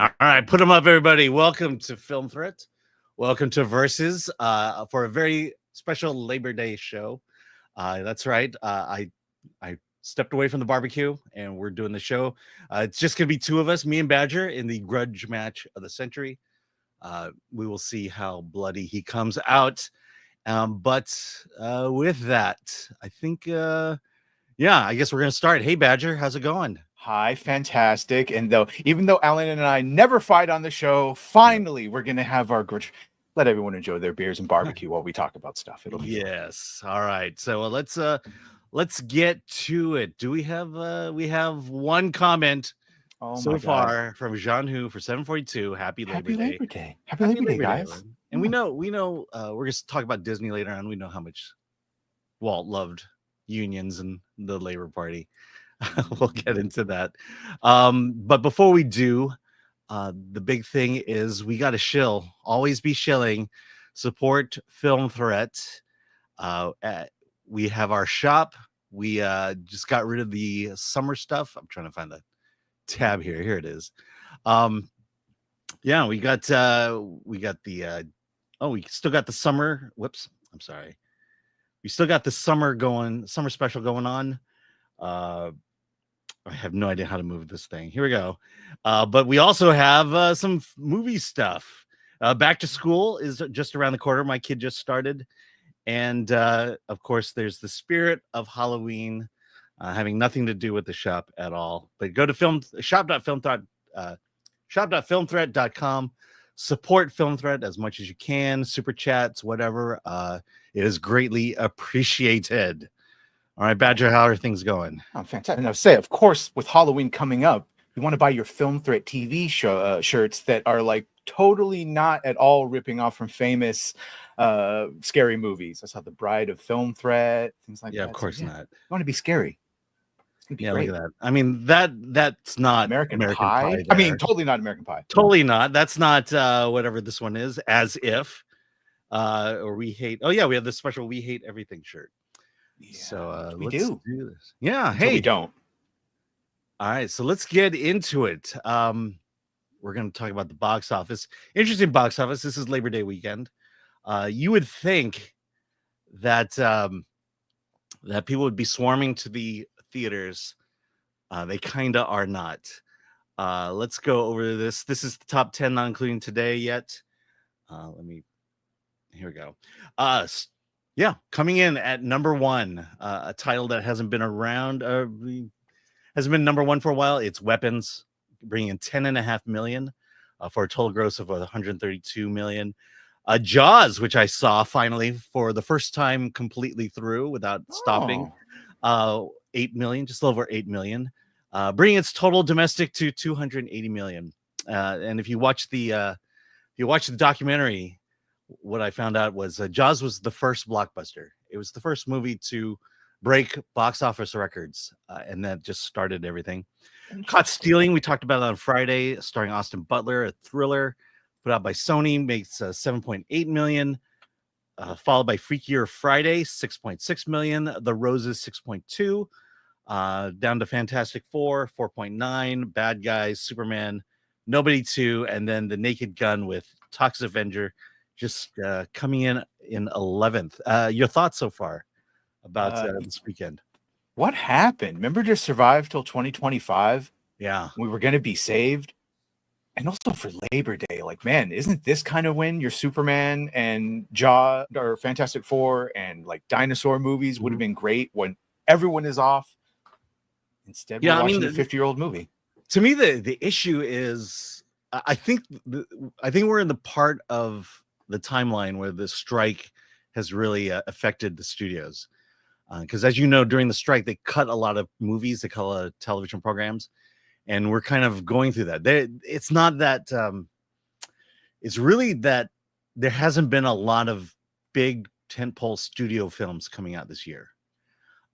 All right, put them up, everybody. Welcome to Film Threat. Welcome to Versus for a very special Labor Day show. That's right. I stepped away from the barbecue and we're doing the show. It's just gonna be two of us, me and Badger, in the grudge match of the century. We will see how bloody he comes out. But with that, I think I guess we're gonna start. Hey Badger, how's it going? Hi, fantastic. And even though Alan and I never fight on the show, finally we're gonna have our let everyone enjoy their beers and barbecue while we talk about stuff. It'll be yes. All right. So let's get to it. Do we have one comment so far from Jean Hu for 742. Happy Labor Day. Happy Labor Day, guys. And we know we're gonna talk about Disney later on. We know how much Walt loved unions and the Labor Party. We'll get into that. But before we do, the big thing is we got to shill. Always be shilling. Support Film Threat. We have our shop. We just got rid of the summer stuff. I'm trying to find the tab here. Here it is. We got the we still got the summer. Whoops, I'm sorry. We still got the summer special going on. I have no idea how to move this thing. Here we go. But we also have some movie stuff. Back to school is just around the corner. My kid just started. And of course, there's the spirit of Halloween having nothing to do with the shop at all. But go to shop.filmthreat.com. Support Film Threat as much as you can. Super chats, whatever. It is greatly appreciated. All right, Badger, how are things going? Oh, fantastic. And I'll say, of course, with Halloween coming up, you want to buy your Film Threat TV shirts that are like totally not at all ripping off from famous scary movies. I saw The Bride of Film Threat, things like that. Yeah, of course not. You want to be scary. It's gonna be great. Look at that. I mean, that's not American Pie. I mean, totally not American Pie. Totally not. That's not whatever this one is, as if. Or We Hate. Oh, yeah, we have this special We Hate Everything shirt. Yeah, so we let's do this. Yeah. Until hey, we don't. All right, so let's get into it. We're going to talk about the box office. Interesting box office. This is Labor Day weekend. You would think that that people would be swarming to the theaters. They kind of are not. Let's go over this. This is the top 10, not including today yet. Here we go. Coming in at number one, a title that hasn't been around, hasn't been number one for a while. It's Weapons, bringing in $10.5 million for a total gross of $132 million. Jaws, which I saw finally for the first time completely through without stopping, $8 million, just a little over $8 million, bringing its total domestic to $280 million. And if you watch the documentary, what I found out was Jaws was the first blockbuster. It was the first movie to break box office records, and that just started everything. Caught Stealing, we talked about it on Friday, starring Austin Butler, a thriller put out by Sony, makes $7.8 million, followed by Freakier Friday, $6.6 million, The Roses, $6.2, down to Fantastic Four, $4.9, Bad Guys, Superman, Nobody 2, and then The Naked Gun with Toxic Avenger, just coming in 11th. Your thoughts so far about this weekend? What happened? Remember to survive till 2025? Yeah. We were going to be saved. And also for Labor Day, like, man, isn't this kind of when your Superman and Jaw or Fantastic Four and like dinosaur movies would have been great when everyone is off? Instead, we're watching a 50-year-old movie. To me, the issue is, I think we're in the part of the timeline where the strike has really affected the studios, because as you know, during the strike they cut a lot of movies, they cut a lot of television programs, and we're kind of going through that. It's not that it's really that there hasn't been a lot of big tentpole studio films coming out this year.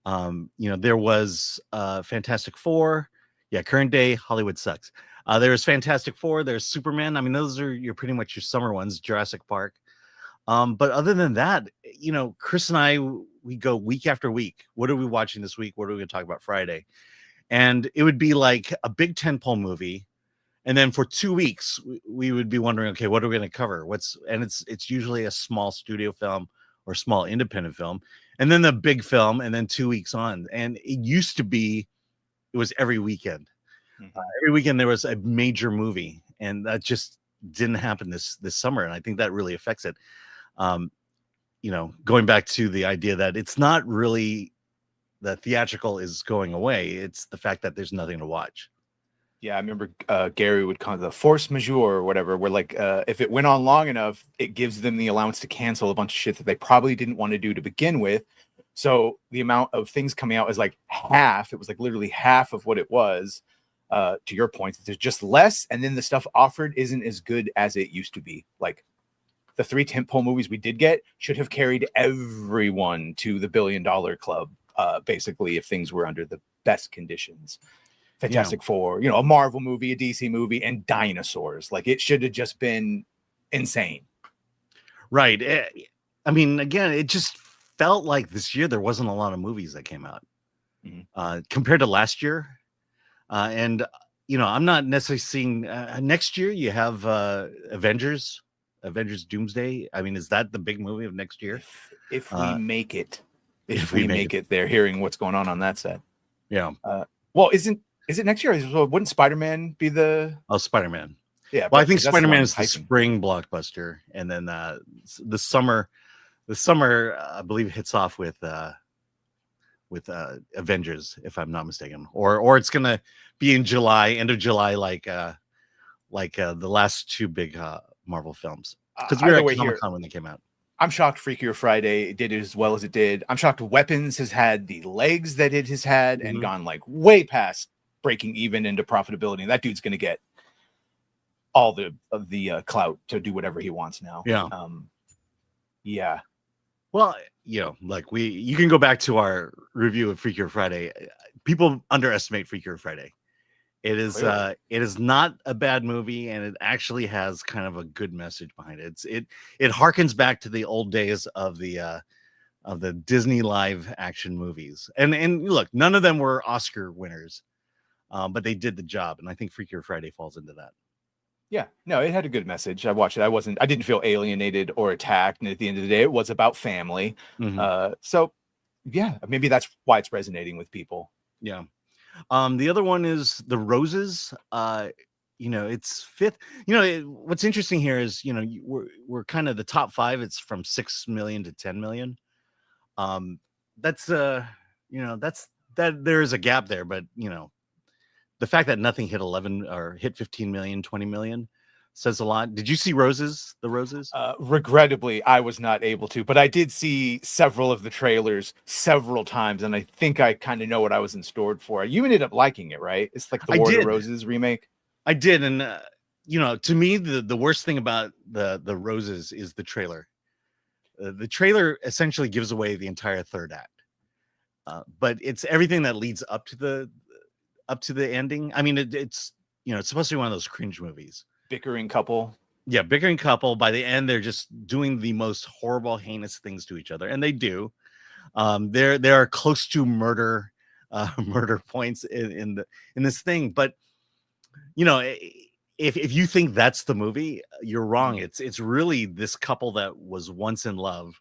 There was Fantastic Four. Yeah, current day Hollywood sucks. There's Fantastic Four, there's Superman. I mean, those are pretty much your summer ones, Jurassic Park. But other than that, Chris and I, we go week after week. What are we watching this week? What are we going to talk about Friday? And it would be like a big tentpole movie, And then for 2 weeks, we would be wondering, okay, what are we going to cover? It's usually a small studio film or small independent film, and then the big film, and then 2 weeks on. And it used to be, it was every weekend. Every weekend there was a major movie, and that just didn't happen this summer. And I think that really affects it. Going back to the idea that it's not really the theatrical is going away. It's the fact that there's nothing to watch. Yeah, I remember Gary would call it the force majeure or whatever, where like if it went on long enough, it gives them the allowance to cancel a bunch of shit that they probably didn't want to do to begin with. So the amount of things coming out is like half. It was like literally half of what it was. To your point, there's just less, and then the stuff offered isn't as good as it used to be. Like the 3 tentpole movies we did get should have carried everyone to the $1 billion club, basically, if things were under the best conditions. Fantastic Four, a Marvel movie, a DC movie, and dinosaurs. Like it should have just been insane. Right. I mean, again, it just felt like this year there wasn't a lot of movies that came out compared to last year. And I'm not necessarily seeing next year. You have Avengers Doomsday. I mean, is that the big movie of next year? If we make it, if we make it there, hearing what's going on that set. Yeah. Well, is it next year? Wouldn't Spider-Man be the? Oh, Spider-Man. Yeah. Well, I think Spider-Man is the spring blockbuster, and then the summer, I believe, hits off with Avengers, if I'm not mistaken, or it's gonna be in July, end of July, like the last 2 big Marvel films, because we were at Comic-Con when they came out. I'm shocked Freakier Friday did it as well as it did. I'm shocked Weapons has had the legs that it has had and gone like way past breaking even into profitability. And that dude's going to get all the clout to do whatever he wants now. Yeah. Yeah. Well, like you can go back to our review of Freakier Friday. People underestimate Freakier Friday. It is not a bad movie, and it actually has kind of a good message behind it. It harkens back to the old days of the Disney live action movies. And look, none of them were Oscar winners, but they did the job, and I think Freakier Friday falls into that. Yeah, no, it had a good message. I watched it. I didn't feel alienated or attacked. And at the end of the day, it was about family. So yeah, maybe that's why it's resonating with people. Yeah. The other one is The Roses. It's 5th. What's interesting here is, we're kind of the top 5. It's from 6 million to 10 million. That's that there is a gap there, but the fact that nothing hit 11 or hit 15 million, 20 million says a lot. Did you see The Roses? Regrettably, I was not able to, but I did see several of the trailers several times, and I think I kind of know what I was in store for. You ended up liking it, right? It's like the War of the Roses remake. I did, and to me, the worst thing about the Roses is the trailer. The trailer essentially gives away the entire third act, but it's everything that leads up to the ending. I mean, it's supposed to be one of those cringe movies. Bickering couple. Yeah, bickering couple. By the end, they're just doing the most horrible, heinous things to each other, and they do. There are close to murder points in this thing. But if you think that's the movie, you're wrong. It's really this couple that was once in love,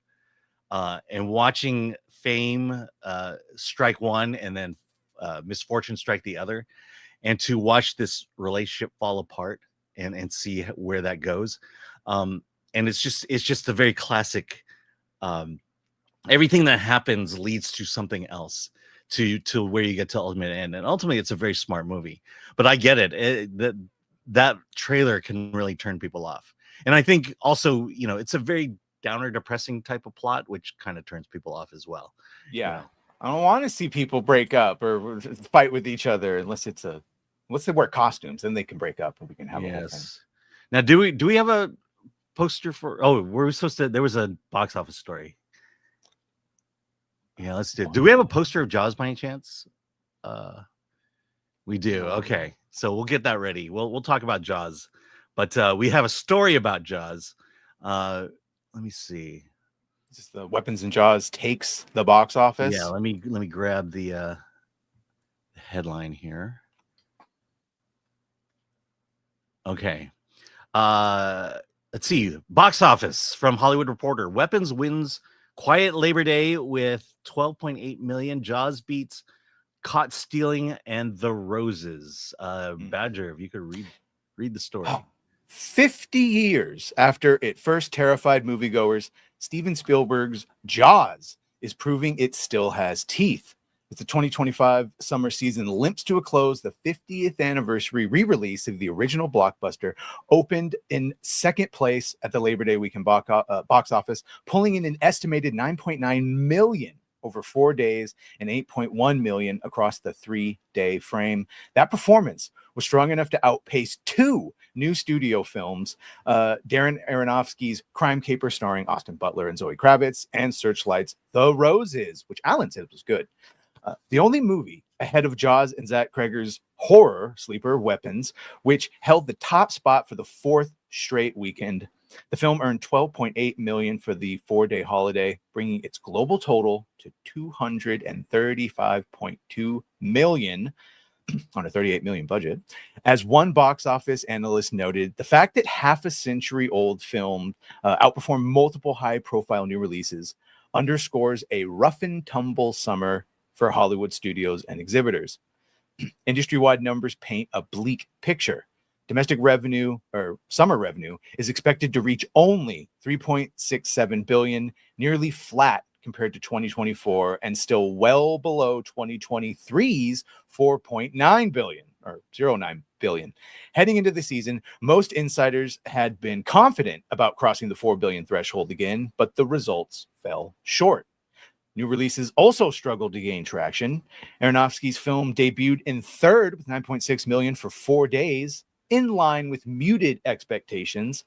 and watching fame strike one, and then misfortune strike the other, and to watch this relationship fall apart and see where that goes. And it's just a very classic, everything that happens leads to something else, to where you get to ultimate end. And ultimately it's a very smart movie, but I get it. That trailer can really turn people off. And I think also, it's a very downer, depressing type of plot, which kind of turns people off as well. Yeah. I don't want to see people break up or fight with each other unless they wear costumes, then they can break up and we can have a whole thing. Now, do we have a poster for? Oh, we're supposed to. There was a box office story. Yeah, let's do. Do we have a poster of Jaws by any chance? We do. Okay, so we'll get that ready. We'll talk about Jaws, but we have a story about Jaws. Let me see. Just the Weapons and Jaws takes the box office. Yeah, let me grab the headline here. Okay. Let's see. Box office from Hollywood Reporter. Weapons wins Quiet Labor Day with 12.8 million. Jaws beats Caught Stealing and The Roses. Badger, if you could read the story. 50 years after it first terrified moviegoers, Steven Spielberg's Jaws is proving it still has teeth. As the 2025 summer season limps to a close, the 50th anniversary re-release of the original blockbuster opened in second place at the Labor Day weekend box office, pulling in an estimated 9.9 million over 4 days and 8.1 million across the 3-day frame. That performance was strong enough to outpace two new studio films, Darren Aronofsky's Crime Caper starring Austin Butler and Zoe Kravitz, and Searchlight's The Roses, which Alan said was good. The only movie ahead of Jaws and Zach Cregger's horror sleeper Weapons, which held the top spot for the fourth straight weekend. The film earned 12.8 million for the 4-day holiday, bringing its global total to 235.2 million on a 38 million budget. As one box office analyst noted, the fact that half a century old film outperformed multiple high-profile new releases underscores a rough and tumble summer for Hollywood studios and exhibitors. Industry-wide numbers paint a bleak picture. Domestic revenue, or summer revenue, is expected to reach only 3.67 billion, nearly flat compared to 2024, and still well below 2023's 4.9 billion, or 0.9 billion. Heading into the season, most insiders had been confident about crossing the 4 billion threshold again, but the results fell short. New releases also struggled to gain traction. Aronofsky's film debuted in third with 9.6 million for 4 days, in line with muted expectations.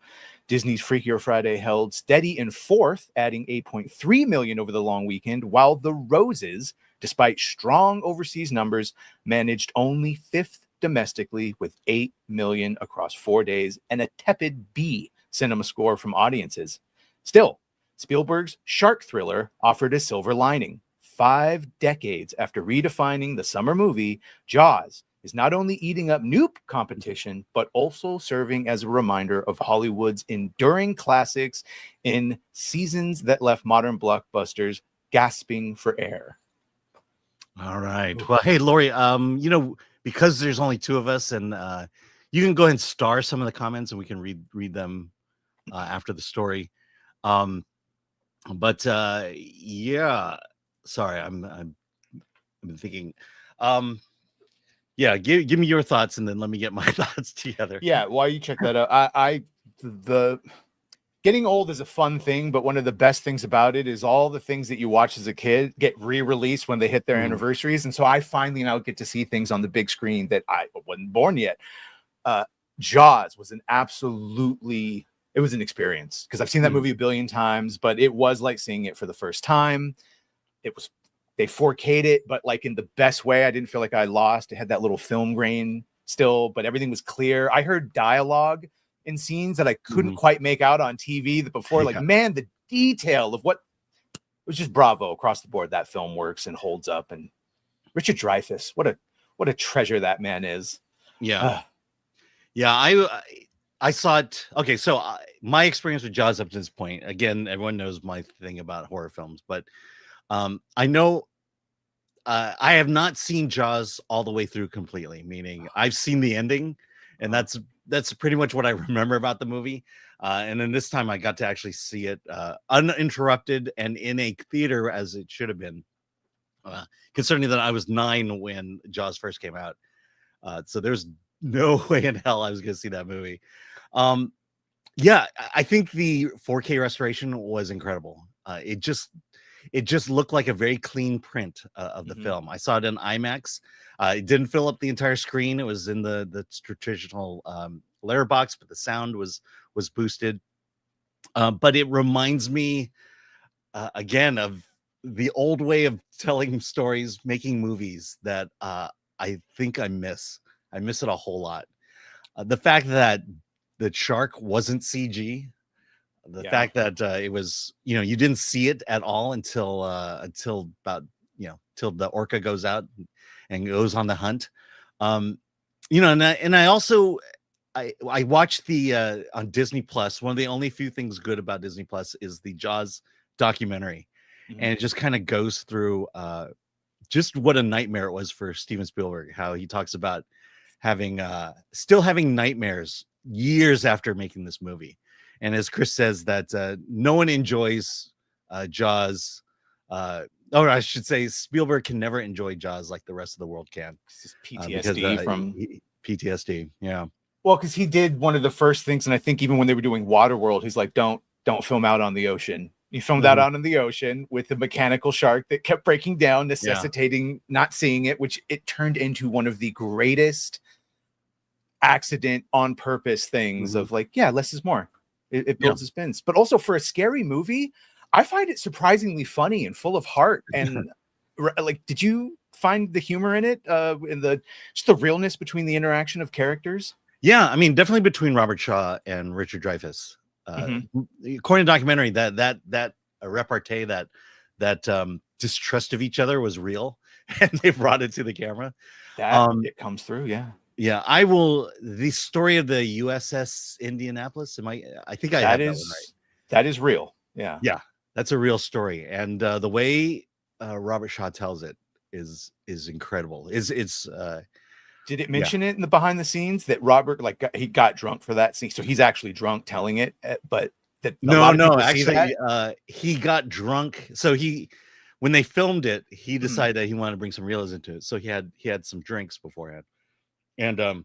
Disney's Freakier Friday held steady in fourth, adding 8.3 million over the long weekend, while The Roses, despite strong overseas numbers, managed only fifth domestically with 8 million across 4 days and a tepid B cinema score from audiences. Still, Spielberg's shark thriller offered a silver lining. 5 decades after redefining the summer movie, Jaws is not only eating up new competition, but also serving as a reminder of Hollywood's enduring classics in seasons that left modern blockbusters gasping for air. All right. Well, hey, Lori, because there's only two of us, and you can go ahead and star some of the comments, and we can read them after the story. But yeah, sorry, I've been thinking. Yeah, give me your thoughts, and then let me get my thoughts together. Yeah, while you check that out, the getting old is a fun thing, but one of the best things about it is all the things that you watch as a kid get re-released when they hit their anniversaries, and so I finally now get to see things on the big screen that I wasn't born yet. Jaws was an experience because I've seen that movie a billion times, but it was like seeing it for the first time. They 4K'd it, but like in the best way. I didn't feel like I lost. It had that little film grain still, but everything was clear. I heard dialogue in scenes that I couldn't quite make out on TV before. Like, man, the detail of what it was just bravo across the board. That film works and holds up. And Richard Dreyfuss, what a treasure that man is. Yeah. I saw it. Okay, so my experience with Jaws up to this point, again, everyone knows my thing about horror films, but I know I have not seen Jaws all the way through completely, meaning I've seen the ending, and that's pretty much what I remember about the movie. And then this time I got to actually see it uninterrupted and in a theater as it should have been, considering that I was 9 when Jaws first came out. So there's no way in hell I was going to see that movie. Yeah, I think the 4K restoration was incredible. It just looked like a very clean print of the film. I saw it in IMAX. It didn't fill up the entire screen. It was in the traditional letterbox, but the sound was boosted. But it reminds me again of the old way of telling stories, making movies that I think I miss. I miss it a whole lot. The fact that the shark wasn't CG, the fact that it was, you didn't see it at all until about, till the orca goes out and goes on the hunt. And I also, I watched the on Disney Plus. One of the only few things good about Disney Plus is the Jaws documentary, and it just kind of goes through just what a nightmare it was for Steven Spielberg. How he talks about having still having nightmares years after making this movie, and as Chris says that no one enjoys Jaws. Or I should say, Spielberg can never enjoy Jaws like the rest of the world can. It's PTSD from PTSD. Yeah. Well, because he did one of the first things, and I think even when they were doing Waterworld, he's like, don't film out on the ocean. He filmed that out on the ocean with the mechanical shark that kept breaking down, necessitating not seeing it, which it turned into one of the greatest accident on purpose things of like, yeah, less is more. It builds the spins. But also for a scary movie, I find it surprisingly funny and full of heart. And like, did you find the humor in it? In just the realness between the interaction of characters? Yeah, I mean, definitely between Robert Shaw and Richard Dreyfuss. According to documentary, that repartee, that distrust of each other was real, and they brought it to the camera. It comes through, yeah. I will. The story of the USS Indianapolis. I think I have that one right. That is real. Yeah. That's a real story, and the way Robert Shaw tells it is incredible. Did it mention it in the behind the scenes that Robert he got drunk for that scene? So he's actually drunk telling it, but that no, actually he got drunk. So when they filmed it, he decided that he wanted to bring some realism to it. So he had some drinks beforehand, and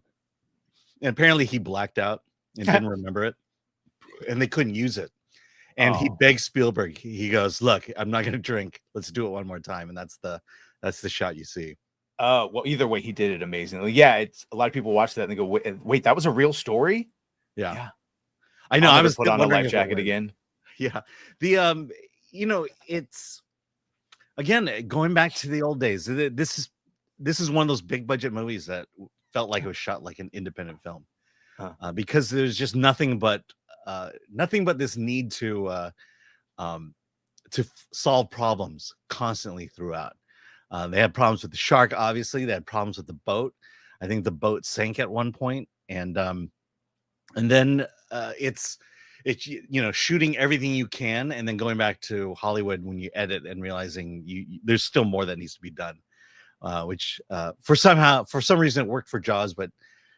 apparently he blacked out and didn't remember it, and they couldn't use it. And he begged Spielberg. He goes, "Look, I'm not going to drink. Let's do it one more time." And that's the shot you see. Well, either way, he did it amazingly. Yeah, it's a lot of people watch that and they go, "Wait, that was a real story?" Yeah. I know. I was put on a life jacket again. Yeah, the it's again going back to the old days. This is one of those big budget movies that felt like it was shot like an independent film, because there's just nothing but this need to solve problems constantly throughout. They had problems with the shark, obviously. They had problems with the boat. I think the boat sank at one point, and then it's shooting everything you can, and then going back to Hollywood when you edit and realizing there's still more that needs to be done, which for some reason it worked for Jaws, but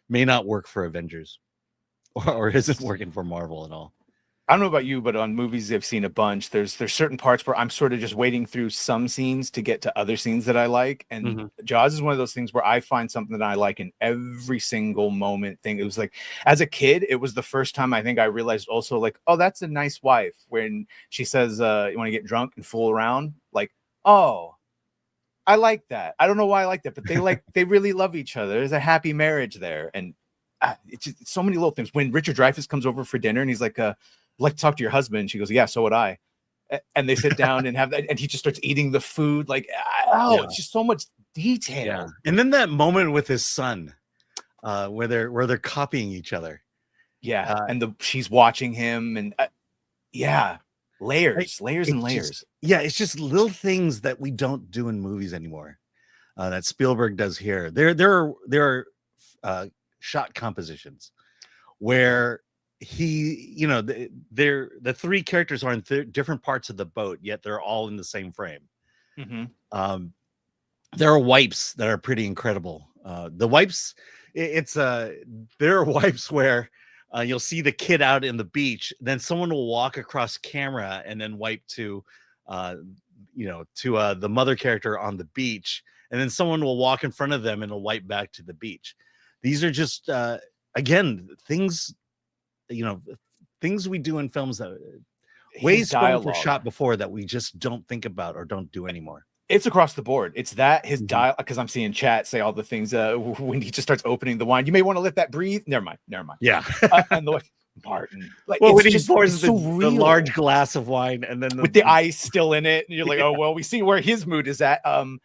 may not work for Avengers, or isn't working for Marvel at all. I don't know about you, but on movies I've seen a bunch, there's certain parts where I'm sort of just waiting through some scenes to get to other scenes that I like. And Jaws is one of those things where I find something that I like in every single moment thing. It was like, as a kid, it was the first time I think I realized also like, oh, that's a nice wife. When she says, you want to get drunk and fool around? Like, oh, I like that. I don't know why I like that, but they really love each other. There's a happy marriage there. And it's just so many little things. When Richard Dreyfuss comes over for dinner and he's like, I'd like to talk to your husband. She goes, yeah, so would I. And they sit down and have that, and he just starts eating the food. Like, it's just so much detail. Yeah. And then that moment with his son, where they're copying each other. Yeah. And she's watching him, and layers and layers. It's just little things that we don't do in movies anymore. That Spielberg does here. There are shot compositions where the three characters are in different parts of the boat, yet they're all in the same frame. There are wipes that are pretty incredible. The wipes, there are wipes where you'll see the kid out in the beach, then someone will walk across camera and then wipe to the mother character on the beach, and then someone will walk in front of them and it'll wipe back to the beach. These are just again things we do in films that ways films were shot before that we just don't think about or don't do anymore. It's across the board. It's that his dialogue, because I'm seeing chat say all the things when he just starts opening the wine. You may want to let that breathe. Never mind. Yeah. And Martin, like, when he pours the large glass of wine and then with the ice still in it, and you're like, oh well, we see where his mood is at. Can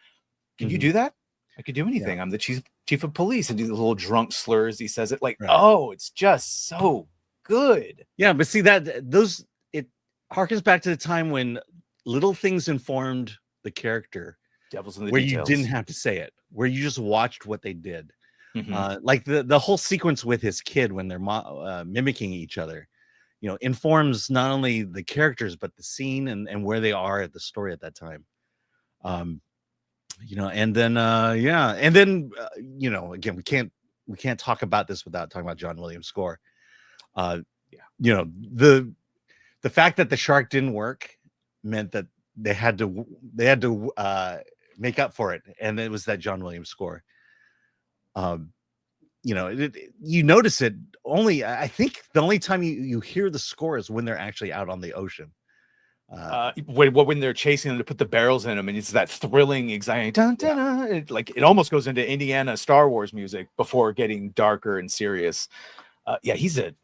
you do that? I could do anything. I'm the chief of police, and these little drunk slurs. He says it like, oh, it's just so good. Yeah, but see it harkens back to the time when little things informed the character, devils in the where details. You didn't have to say it, where you just watched what they did. Like the whole sequence with his kid when they're mimicking each other, you know, informs not only the characters but the scene and where they are at the story at that time. You know, and then you know, again, we can't talk about this without talking about John Williams' score. You know, the fact that the shark didn't work meant that they had to make up for it, and it was that John Williams score. You know, you notice it only. I think the only time you hear the score is when they're actually out on the ocean. When they're chasing them to put the barrels in them, and it's that thrilling, exciting, dun, dun, dun, it almost goes into Indiana Star Wars music before getting darker and serious. Yeah, he's a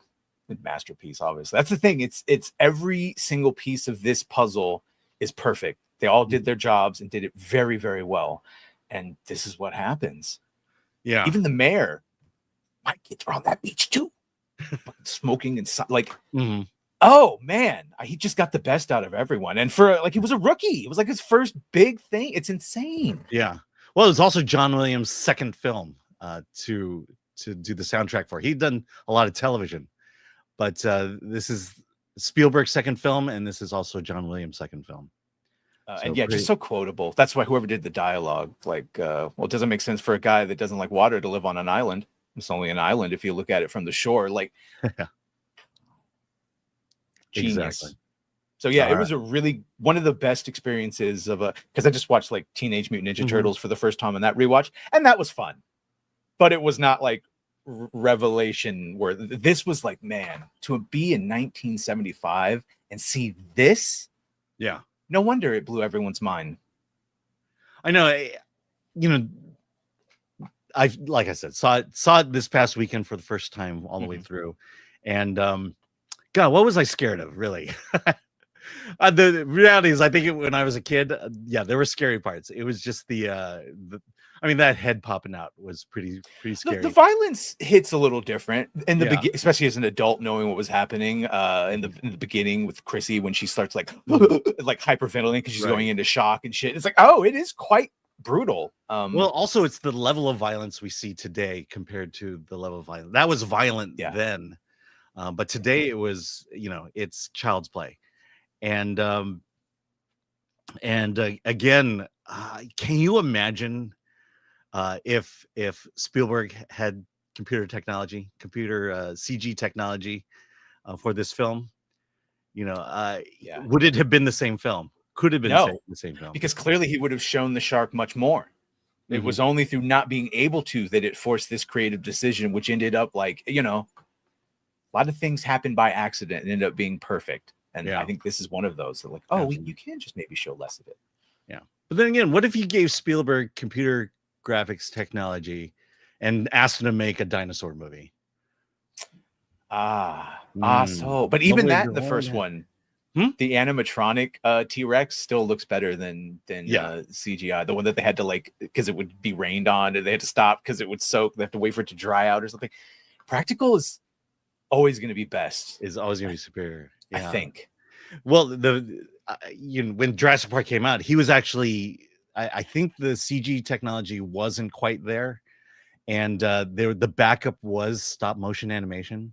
masterpiece. Obviously, that's the thing. It's every single piece of this puzzle is perfect. They all did their jobs and did it very, very well. And this is what happens. Yeah, even the mayor, my kids are on that beach too, smoking and like. Oh man, he just got the best out of everyone, and for like he was a rookie. It was like his first big thing. It's insane. Yeah. Well, it was also John Williams' second film to do the soundtrack for. He'd done a lot of television, but this is Spielberg's second film, and this is also John Williams' second film. And yeah, just so quotable. That's why whoever did the dialogue, like, well, it doesn't make sense for a guy that doesn't like water to live on an island. It's only an island if you look at it from the shore. Like. Genius. Exactly. So yeah, it was a really one of the best experiences of because I just watched like Teenage Mutant Ninja Turtles for the first time on that rewatch, and that was fun, but it was not like revelation where this was like, man, to be in 1975 and see this, yeah, no wonder it blew everyone's mind. I know, you know, like I said, saw it this past weekend for the first time all the way through, and God, what was I scared of, really? The reality is, I think when I was a kid, yeah, there were scary parts. It was just I mean, that head popping out was pretty scary. The violence hits a little different in the beginning, especially as an adult, knowing what was happening in the beginning with Chrissy when she starts like like hyperventilating because she's going into shock and shit. It's like, oh, it is quite brutal. Well, also it's the level of violence we see today compared to the level of violence that was violent then. But today it was, you know, it's child's play. And again, can you imagine if Spielberg had computer CG technology for this film? You know, would it have been the same film? Could have been the same film? Because clearly he would have shown the shark much more. It was only through not being able to that it forced this creative decision, which ended up like, you know, a lot of things happen by accident and end up being perfect. And I think this is one of those that like, you can just maybe show less of it. Yeah. But then again, what if you gave Spielberg computer graphics technology and asked him to make a dinosaur movie? But even that, the first one, the animatronic T-Rex still looks better than CGI. The one that they had to like, because it would be rained on and they had to stop because it would soak. They have to wait for it to dry out or something. Practical is always going to be best. Is always going to be superior. I think. Well, you know, when Jurassic Park came out, he was actually, I think the CG technology wasn't quite there, and the backup was stop motion animation,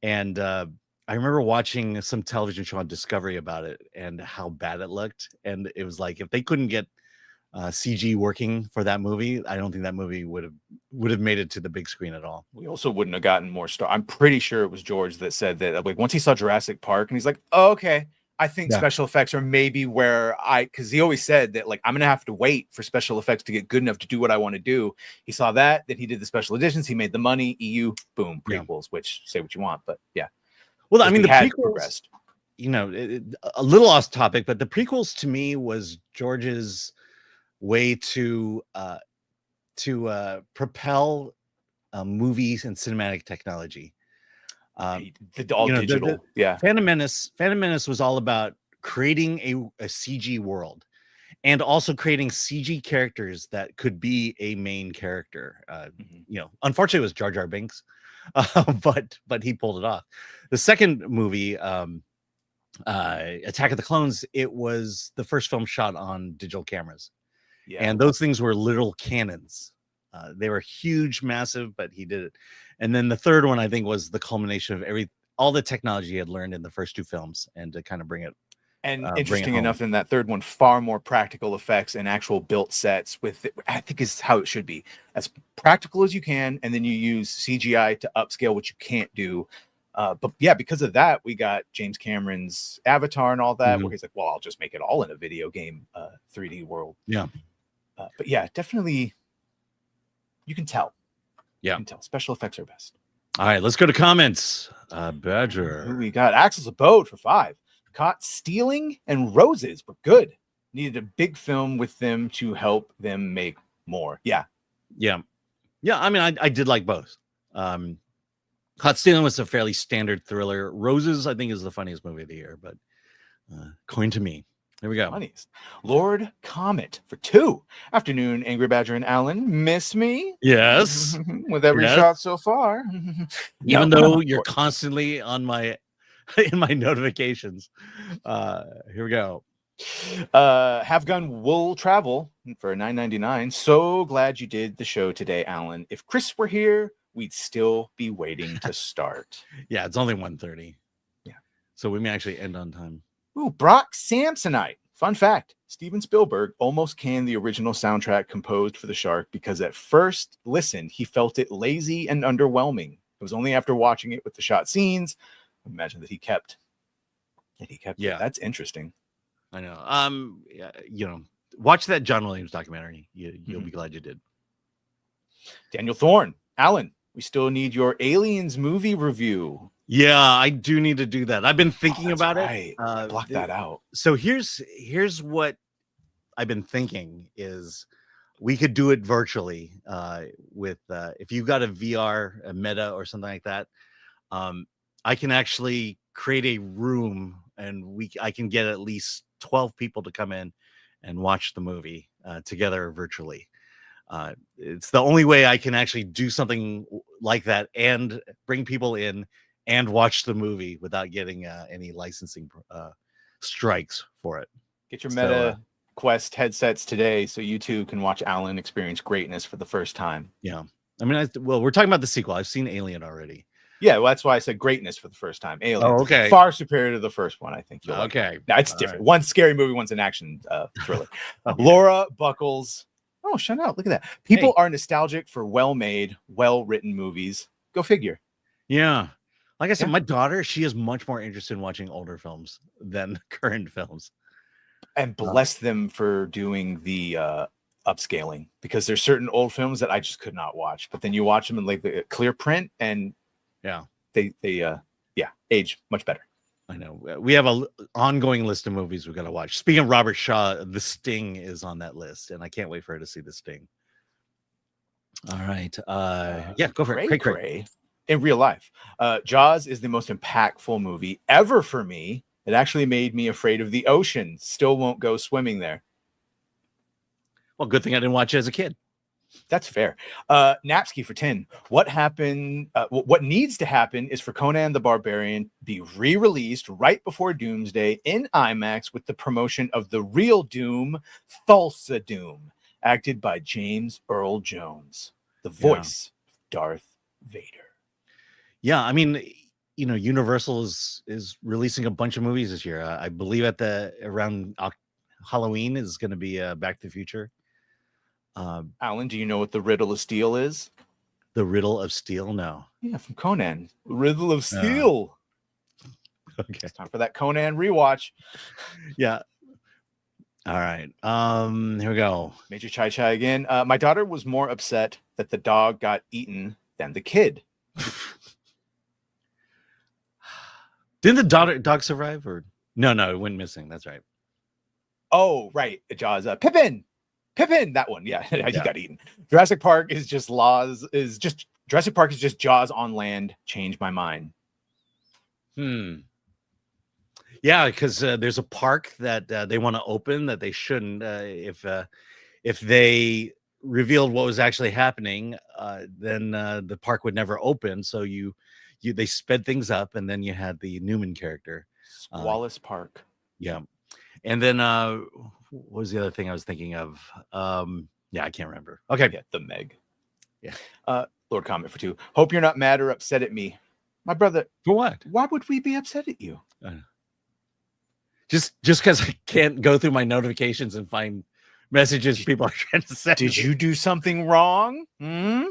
and I remember watching some television show on Discovery about it and how bad it looked, and it was like if they couldn't get CG working for that movie, I don't think that movie would have made it to the big screen at all. We also wouldn't have gotten more I'm pretty sure it was George that said that like once he saw Jurassic Park and he's like, oh, okay, I think special effects are maybe where because he always said that like I'm gonna have to wait for special effects to get good enough to do what I want to do. He saw that he did the special editions, he made the money, EU, boom, prequels, which say what you want, but well, I mean, the prequels progressed. You know, a little off topic, but the prequels to me was George's way to propel movies and cinematic technology. All digital. Phantom Menace was all about creating a CG world and also creating CG characters that could be a main character. You know, unfortunately, it was Jar Jar Binks, but he pulled it off. The second movie, Attack of the Clones, it was the first film shot on digital cameras. And those things were literal cannons They were huge, massive, but he did it. And then the third one, I think, was the culmination of all the technology he had learned in the first two films, and to kind of bring it. And Bring it interesting home. enough, in that third one, far more practical effects and actual built sets. With it, I think is how it should be, as practical as you can, and then you use CGI to upscale what you can't do. But yeah, because of that, we got James Cameron's Avatar and all that, where he's like, "Well, I'll just make it all in a video game 3D world." Yeah. But yeah, definitely, you can tell. Yeah, you can tell. Special effects are best. All right, let's go to comments. Badger. Who we got? Axel's Abode for 5. Caught Stealing and Roses were good. Needed a big film with them to help them make more. Yeah. I mean, I did like both. Caught Stealing was a fairly standard thriller. Roses, I think, is the funniest movie of the year, but coin to me. There we go. Funniest. Lord Comet for 2. Afternoon, Angry Badger and Alan. Miss me? Yes. With every shot so far. Even though you're constantly on my in my notifications. Here we go. Have Gun Will Travel for $9.99. So glad you did the show today, Alan. If Chris were here, we'd still be waiting to start. Yeah, it's only 1:30. Yeah. So we may actually end on time. Ooh, Brock Samsonite. Fun fact, Steven Spielberg almost canned the original soundtrack composed for The Shark because at first listen, he felt it lazy and underwhelming. It was only after watching it with the shot scenes, imagine that he kept Yeah. it. That's interesting. I know. You know, watch that John Williams documentary. You'll be glad you did. Daniel Thorne. Alan, we still need your Aliens movie review. Yeah, I do need to do that. I've been thinking about it. Block Block that out. So here's what I've been thinking is we could do it virtually with if you got a VR, a Meta or something like that. I can actually create a room and I can get at least 12 people to come in and watch the movie together virtually. It's the only way I can actually do something like that and bring people in and watch the movie without getting any licensing strikes for it. Get your Meta Quest headsets today so you too can watch Alan experience greatness for the first time. Yeah. I mean, we're talking about the sequel. I've seen Alien already. Yeah, well, that's why I said greatness for the first time. Alien, okay. Far superior to the first one, I think. Okay. Now, it's different. Right. One's scary movie, one's an action thriller. Laura Buckles. Oh, shut up. Look at that. People are nostalgic for well-made, well-written movies. Go figure. Yeah. Like I said, my daughter, she is much more interested in watching older films than current films. And bless them for doing the upscaling, because there's certain old films that I just could not watch. But then you watch them in like the clear print and they age much better. I know. We have an ongoing list of movies we've got to watch. Speaking of Robert Shaw, The Sting is on that list, and I can't wait for her to see The Sting. All right. Go for it. Cray. In real life, Jaws is the most impactful movie ever for me. It actually made me afraid of the ocean. Still won't go swimming there. Well, good thing I didn't watch it as a kid. That's fair. Napsky for 10. What happened? What needs to happen is for Conan the Barbarian be re-released right before Doomsday in IMAX with the promotion of the real Doom, Thulsa Doom, acted by James Earl Jones, the voice of Darth Vader. Yeah, I mean, you know, Universal is releasing a bunch of movies this year. I believe around Halloween is going to be Back to the Future. Alan, do you know what the Riddle of Steel is? The Riddle of Steel? No. Yeah, from Conan. Riddle of Steel. Okay. It's time for that Conan rewatch. Yeah. All right. Here we go. Major Chai Chai again. My daughter was more upset that the dog got eaten than the kid. Didn't the dog survive, or no, it went missing. That's right. Oh, right. Jaws. Pippin, that one. Yeah, he got eaten. Jurassic Park is just Jurassic Park is just Jaws on land. Changed my mind. Yeah, because there's a park that they want to open that they shouldn't. If they revealed what was actually happening, then the park would never open. So they sped things up, and then you had the Newman character, Wallace Park. Yeah, and then what was the other thing I was thinking of? I can't remember. Okay, the Meg. Yeah. Lord comment for 2. Hope you're not mad or upset at me. My brother, For what? why would we be upset at you? Just because I can't go through my notifications and find messages people are trying to send. Did you do something wrong? I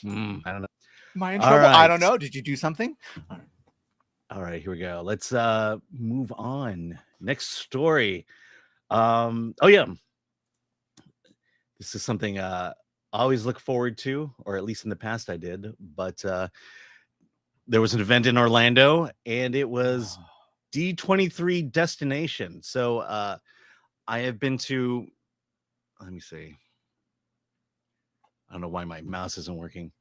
don't know. Am I in All trouble? I right. don't know. Did you do something? All right, here we go. Let's move on. Next story. Oh yeah. This is something I always look forward to, or at least in the past I did, but there was an event in Orlando and it was D23 Destination. So I have been to, let me see. I don't know why my mouse isn't working.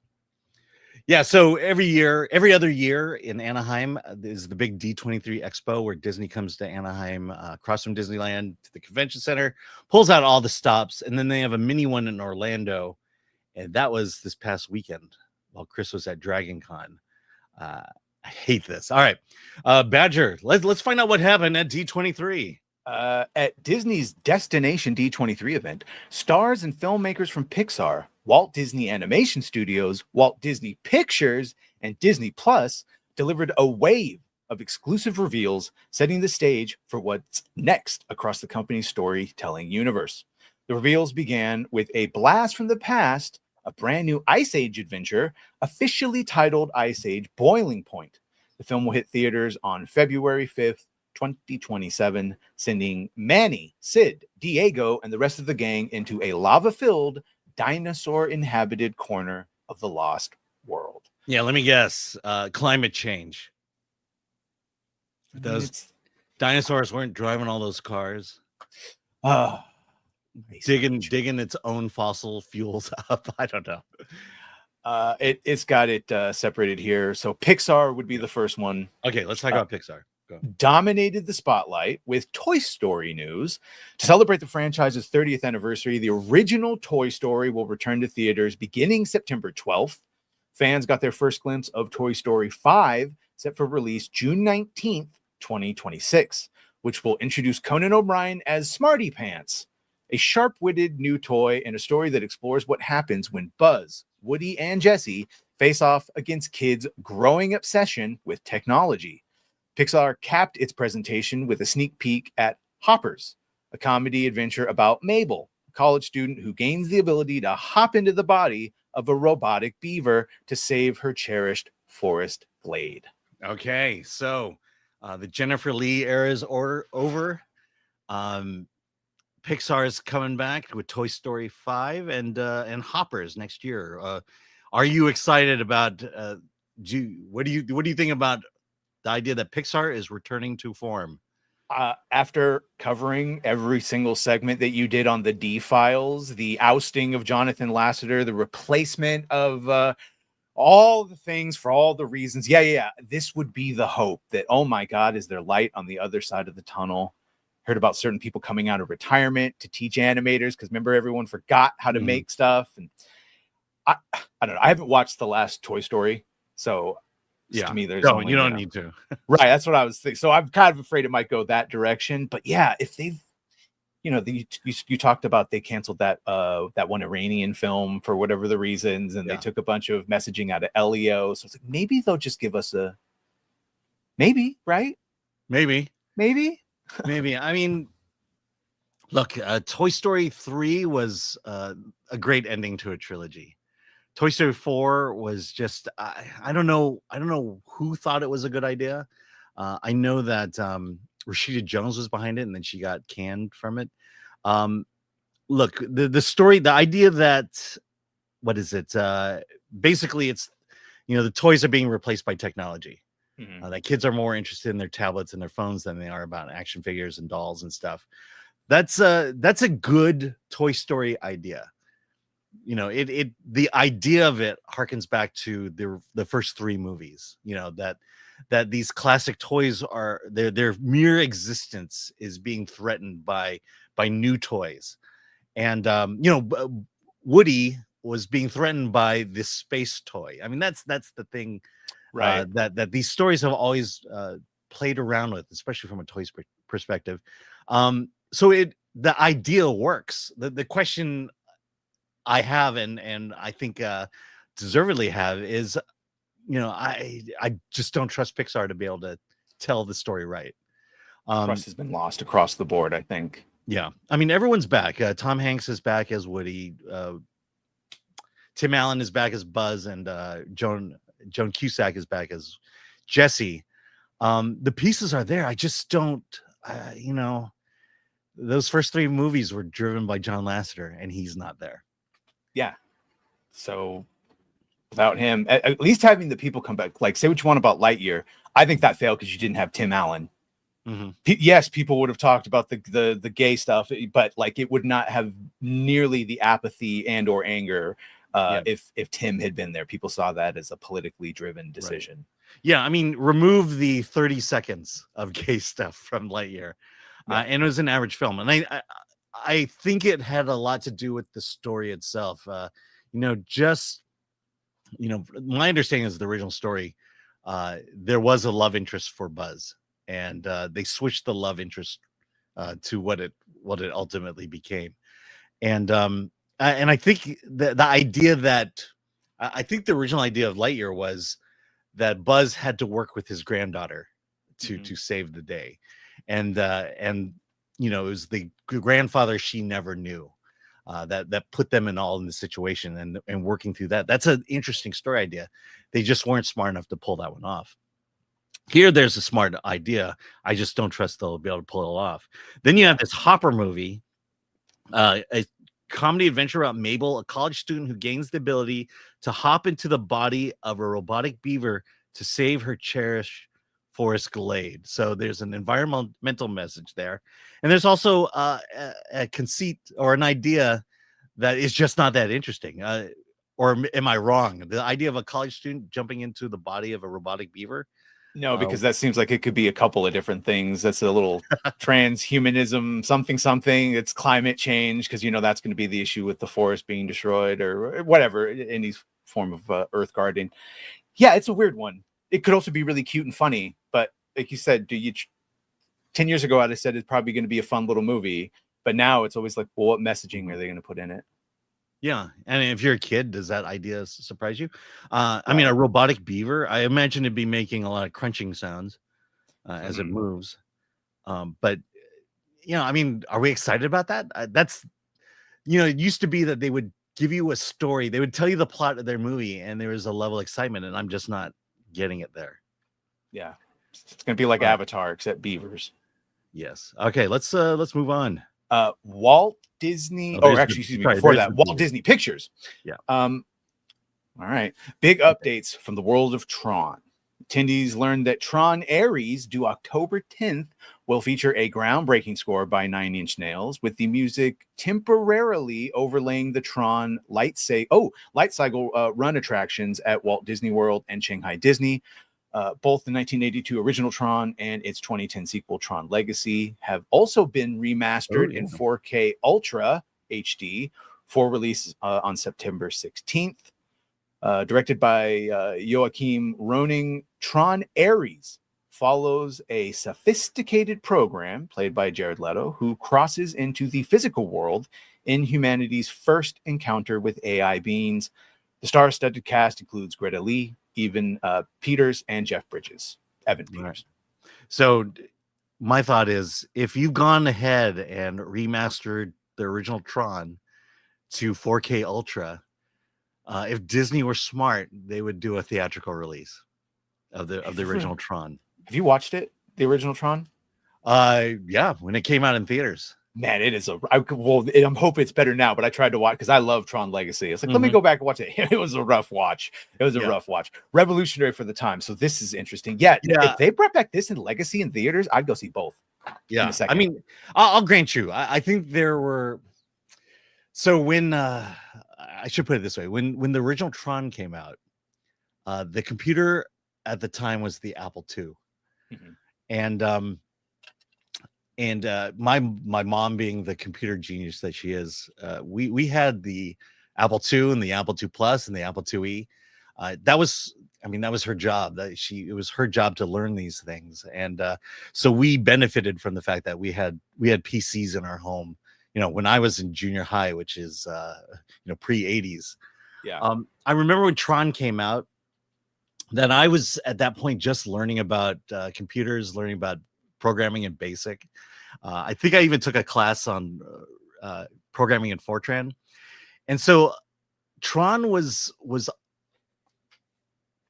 Yeah, so every other year in Anaheim is the big D23 Expo where Disney comes to Anaheim, across from Disneyland to the convention center, pulls out all the stops, and then they have a mini one in Orlando, and that was this past weekend while Chris was at Dragon Con. I hate this. All right, Badger, let's find out what happened at D23. At Disney's Destination D23 event, stars and filmmakers from Pixar, Walt Disney Animation Studios, Walt Disney Pictures, and Disney Plus delivered a wave of exclusive reveals, setting the stage for what's next across the company's storytelling universe. The reveals began with a blast from the past, a brand new Ice Age adventure, officially titled Ice Age Boiling Point. The film will hit theaters on February 5th, 2027, sending Manny, Sid, Diego, and the rest of the gang into a lava-filled, dinosaur-inhabited corner of the lost world. Yeah, let me guess. Climate change. Those dinosaurs weren't driving all those cars. Digging its own fossil fuels up. I don't know. It's got it separated here. So Pixar would be the first one. Okay, let's talk about Pixar. Go. Dominated the spotlight with Toy Story news. To celebrate the franchise's 30th anniversary, the original Toy Story will return to theaters beginning September 12th. Fans got their first glimpse of Toy Story 5, set for release June 19th, 2026, which will introduce Conan O'Brien as Smarty Pants, a sharp-witted new toy and a story that explores what happens when Buzz, Woody, and Jessie face off against kids' growing obsession with technology. Pixar capped its presentation with a sneak peek at Hoppers, a comedy adventure about Mabel, a college student who gains the ability to hop into the body of a robotic beaver to save her cherished forest glade. Okay, so the Jennifer Lee era is over. Pixar is coming back with Toy Story 5 and Hoppers next year. Are you excited about? What do you think about the idea that Pixar is returning to form? After covering every single segment that you did on the D-Files, the ousting of Jonathan Lasseter, the replacement of all the things for all the reasons. Yeah. This would be the hope that, oh my God, is there light on the other side of the tunnel? Heard about certain people coming out of retirement to teach animators because remember, everyone forgot how to make stuff. And I don't know. I haven't watched the last Toy Story, so to me, there's you don't need to. Right, that's what I was thinking. So I'm kind of afraid it might go that direction. But yeah, if they've, you talked about they canceled that one Iranian film for whatever the reasons, and they took a bunch of messaging out of Elio. So it's like maybe they'll just give us right? Maybe. I mean, look, Toy Story 3 was a great ending to a trilogy. Toy Story 4 was just I don't know who thought it was a good idea. I know that Rashida Jones was behind it, and then she got canned from it. Look, the story, the idea that what is it? Basically, it's the toys are being replaced by technology. That kids are more interested in their tablets and their phones than they are about action figures and dolls and stuff. That's a good Toy Story idea. The idea of it harkens back to the first 3 movies. That these classic toys are their mere existence is being threatened by new toys, and Woody was being threatened by this space toy. I mean, that's the thing, right? That these stories have always played around with, especially from a toys perspective. So the idea works. The question I have, and I think deservedly have, is, I just don't trust Pixar to be able to tell the story right. Trust has been lost across the board, I think. Yeah, I mean, everyone's back. Tom Hanks is back as Woody. Tim Allen is back as Buzz, and Joan Cusack is back as Jessie. The pieces are there. I just don't, those first 3 movies were driven by John Lasseter, and he's not there. Yeah. So without him, at least having the people come back, like, say what you want about Lightyear, I think that failed because you didn't have Tim Allen. Mm-hmm. Yes, people would have talked about the gay stuff, but like it would not have nearly the apathy and or anger if Tim had been there. People saw that as a politically driven decision. Right. Yeah, I mean, remove the 30 seconds of gay stuff from Lightyear, and it was an average film. And I think it had a lot to do with the story itself. My understanding is the original story, there was a love interest for Buzz, and they switched the love interest to what it ultimately became. And I think the idea that I think the original idea of Lightyear was that Buzz had to work with his granddaughter to save the day, and it was the grandfather she never knew that put them in the situation, and working through that. That's an interesting story idea. They just weren't smart enough to pull that one off. Here, there's a smart idea. I just don't trust they'll be able to pull it off. Then you have this Hopper movie, a comedy adventure about Mabel, a college student who gains the ability to hop into the body of a robotic beaver to save her cherished forest glade. So there's an environmental message there. And there's also a conceit or an idea that is just not that interesting. Or am I wrong? The idea of a college student jumping into the body of a robotic beaver? No, because that seems like it could be a couple of different things. That's a little transhumanism, something. It's climate change, because that's going to be the issue with the forest being destroyed or whatever, any form of earth guarding. Yeah, it's a weird one. It could also be really cute and funny, but like you said, 10 years ago, I'd have said it's probably going to be a fun little movie, but now it's always like, well, what messaging are they going to put in it? Yeah, and if you're a kid, does that idea surprise you? I mean, a robotic beaver, I imagine it'd be making a lot of crunching sounds as it moves. But I mean, are we excited about that? That's it used to be that they would give you a story, they would tell you the plot of their movie, and there was a level of excitement, and I'm just not getting it there. Yeah, it's gonna be like Avatar, except beavers. Yes. Okay, let's move on. Walt Disney. Before that, Walt Disney Pictures. Yeah. All right. Big updates from the world of Tron. Attendees learned that Tron Ares, due October 10th, will feature a groundbreaking score by 9 Inch Nails, with the music temporarily overlaying the Tron light cycle run attractions at Walt Disney World and Shanghai Disney. Both the 1982 original Tron and its 2010 sequel Tron Legacy have also been remastered in 4K Ultra HD for release on September 16th. Directed by Joachim Roning, Tron Ares follows a sophisticated program played by Jared Leto, who crosses into the physical world in humanity's first encounter with AI beings. The star-studded cast includes Greta Lee, Evan Peters, and Jeff Bridges. Evan Peters. Right. So my thought is, if you've gone ahead and remastered the original Tron to 4K Ultra, if Disney were smart, they would do a theatrical release of the original Tron. Have you watched it, the original Tron? Yeah, when it came out in theaters. Man, it is I'm hoping it's better now, but I tried to watch because I love Tron Legacy. It's like, let me go back and watch it. It was a rough watch. Rough watch. Revolutionary for the time. So this is interesting. Yeah, if they brought back this in Legacy in theaters, I'd go see both. Yeah, I mean, I'll grant you. I think there were. So when I should put it this way, when the original Tron came out, the computer at the time was the Apple II, and my mom, being the computer genius that she is, we had the Apple II and the Apple II Plus and the Apple IIe. That was her job. It was her job to learn these things, and so we benefited from the fact that we had PCs in our home, when I was in junior high, which is pre-80s. Yeah. I remember when Tron came out, that I was at that point just learning about computers, learning about programming in BASIC. I think I even took a class on programming in Fortran, and so Tron was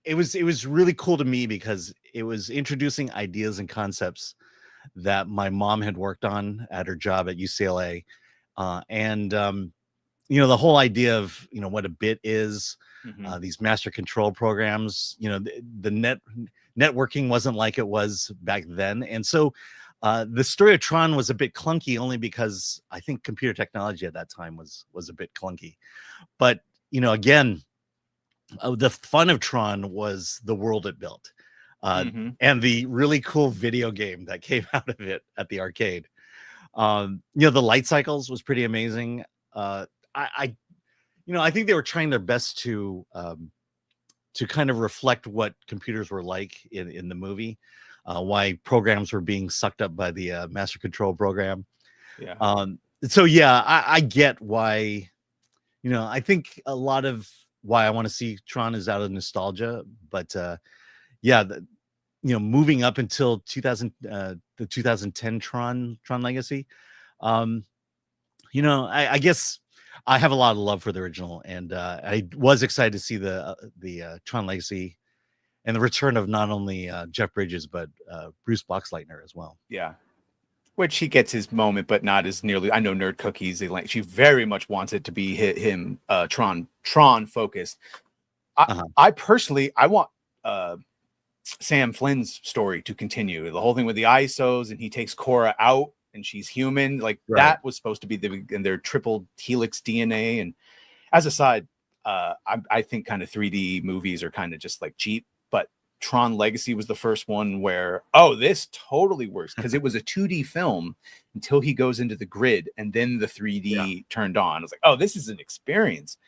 it was really cool to me because it was introducing ideas and concepts that my mom had worked on at her job at UCLA, and the whole idea of what a bit is, these master control programs. The networking wasn't like it was back then, and so the story of Tron was a bit clunky, only because I think computer technology at that time was a bit clunky. But again, the fun of Tron was the world it built, and the really cool video game that came out of it at the arcade. The light cycles was pretty amazing. I think they were trying their best to kind of reflect what computers were like in the movie, why programs were being sucked up by the master control program. Yeah. So yeah, I get why. I think a lot of why I want to see Tron is out of nostalgia, but yeah, moving up until 2000, the 2010 Tron Legacy, I guess I have a lot of love for the original, and I was excited to see the Tron Legacy and the return of not only Jeff Bridges but Bruce Boxleitner as well. Yeah. Which he gets his moment, but not as nearly. I know Nerd Cookies. She very much wants it to be him Tron focused. I personally, I want Sam Flynn's story to continue. The whole thing with the ISOs, and he takes Cora out, and she's human. That was supposed to be in their triple helix DNA. And as a side, I think kind of 3D movies are kind of just cheap. But Tron Legacy was the first one where, this totally works, because it was a 2D film until he goes into the grid, and then the 3D turned on. I was like, this is an experience.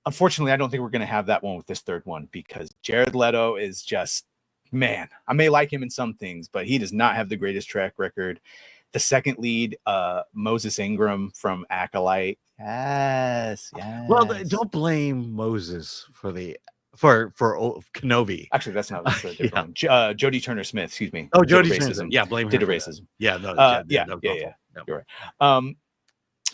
Unfortunately, I don't think we're going to have that one with this third one, because Jared Leto is just, man, I may like him in some things, but he does not have the greatest track record. The second lead, Moses Ingram from Acolyte. Yes. Well, don't blame Moses for Kenobi. Actually, that's not a different one. Jodie Turner-Smith, excuse me. Oh, Jodie Turner. Yeah, blame her. Did a racism. Yeah, no. Yeah. You're right.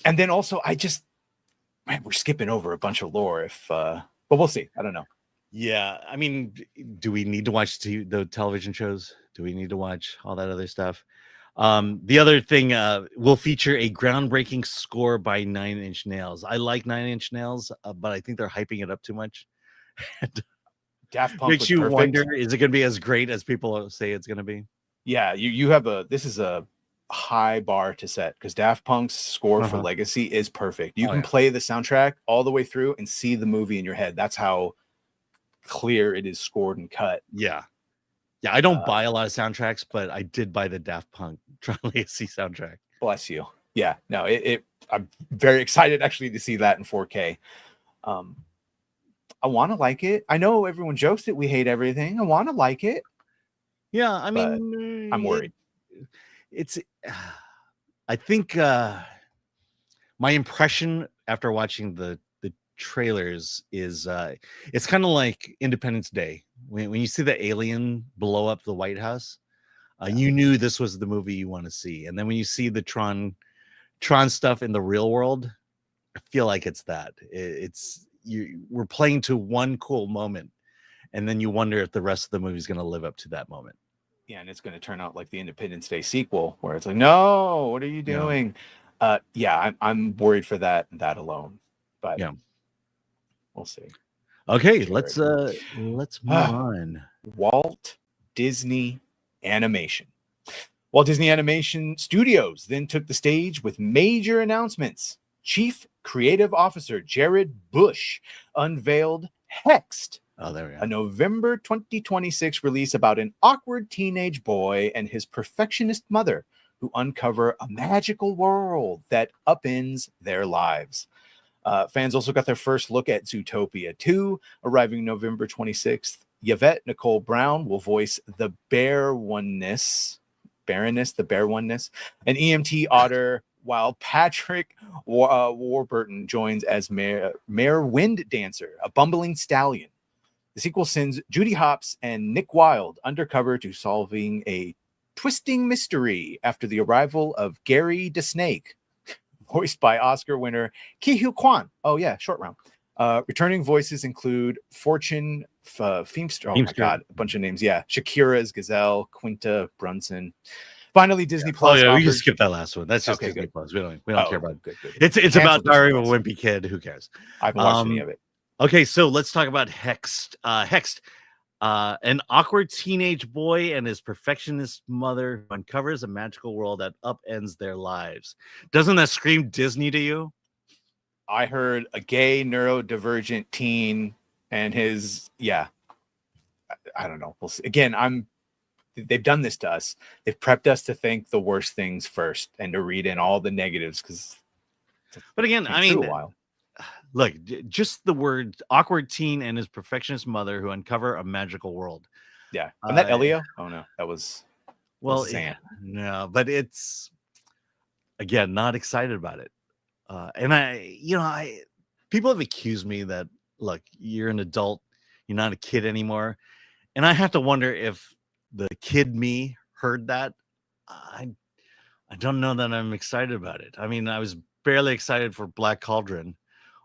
And then also, man, we're skipping over a bunch of lore. But we'll see. I don't know. Yeah, I mean, do we need to watch the television shows? Do we need to watch all that other stuff? The other thing will feature a groundbreaking score by Nine Inch Nails. I like Nine Inch Nails, but I think they're hyping it up too much. Daft Punk makes you wonder: is it going to be as great as people say it's going to be? Yeah, you have this is a high bar to set, because Daft Punk's score for Legacy is perfect. You can play the soundtrack all the way through and see the movie in your head. That's how clear it is scored and cut. Yeah, I don't buy a lot of soundtracks, but I did buy the Daft Punk Tron Legacy soundtrack. Bless you. Yeah, no, I'm very excited actually to see that in 4K. I want to like it. I know everyone jokes that we hate everything. I want to like it. Yeah, I mean, I'm worried. I think my impression after watching the trailers is it's kind of like Independence Day. When you see the alien blow up the White House, you knew this was the movie you want to see. And then when you see the Tron stuff in the real world, I feel like it's that. We're playing to one cool moment, and then you wonder if the rest of the movie is going to live up to that moment. Yeah, and it's going to turn out like the Independence Day sequel, where it's like, no, what are you doing? Yeah, I'm worried for that alone. But yeah, we'll see. Okay, let's move on. Walt Disney Animation. Walt Disney Animation Studios then took the stage with major announcements. Chief Creative Officer Jared Bush unveiled Hexed, a November 2026 release about an awkward teenage boy and his perfectionist mother who uncover a magical world that upends their lives. Fans also got their first look at Zootopia 2, arriving November 26th. Yvette Nicole Brown will voice the Baroness, an EMT otter while Patrick Warburton joins as Mayor Wind Dancer, a bumbling stallion. The sequel sends Judy Hopps and Nick Wilde undercover to solving a twisting mystery after the arrival of Gary the Snake, voiced by Oscar winner Ki-Hugh Kwan. Oh yeah, short round. Returning voices include Fortune Feimster. Oh my God, a bunch of names. Yeah, Shakira's Gazelle, Quinta Brunson. Finally, Disney Plus. Oh yeah, we offered... can skip that last one. That's just Okay, Disney good. Plus. We don't care about it. Good. It's about Diary of a Wimpy Kid. Who cares? I haven't watched any of it. Okay, so let's talk about Hexed. Hexed, an awkward teenage boy and his perfectionist mother uncovers a magical world that upends their lives. Doesn't that scream Disney to you? I heard a gay neurodivergent teen and his, yeah. I don't know. We'll see. Again, they've done this to us. They've prepped us to think the worst things first and to read in all the negatives because. But again, I mean, look, just the word awkward teen and his perfectionist mother who uncover a magical world. Yeah. And that Elio? Oh no, that was yeah, no, but it's again not excited about it. And people have accused me that look, you're an adult, you're not a kid anymore. And I have to wonder if the kid me heard that. I don't know that I'm excited about it. I mean, I was barely excited for Black Cauldron.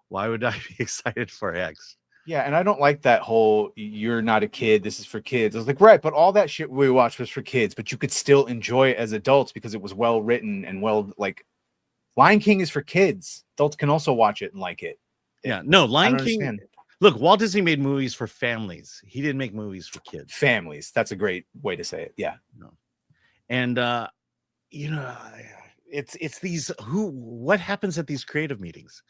Why would I be excited for X? Yeah, and I don't like that whole you're not a kid, this is for kids. I was like, right, but all that shit we watched was for kids, but you could still enjoy it as adults because it was well written and Lion King is for kids. Adults can also watch it and like it. Yeah, no, Lion King. Look, Walt Disney made movies for families. He didn't make movies for kids. Families. That's a great way to say it. Yeah. No. And it's these what happens at these creative meetings?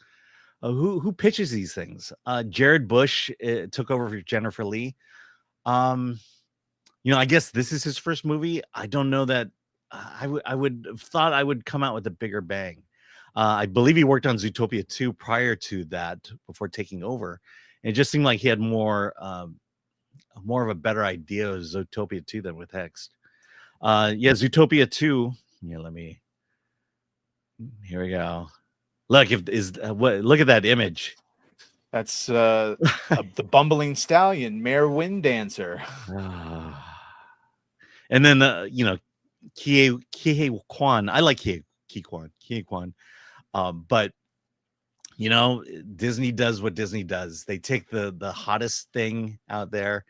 Who pitches these things? Jared Bush took over for Jennifer Lee. I guess this is his first movie. I don't know that I would have thought I would come out with a bigger bang. I believe he worked on Zootopia 2 prior to that before taking over. And it just seemed like he had more of a better idea of Zootopia 2 than with Hexed. Zootopia 2. Yeah, here we go. Look, look at that image. That's the bumbling stallion, Mayor Wind Dancer. And then Kihei Kwan. I like Kihei Kwan. But Disney does what Disney does. They take the hottest thing out there,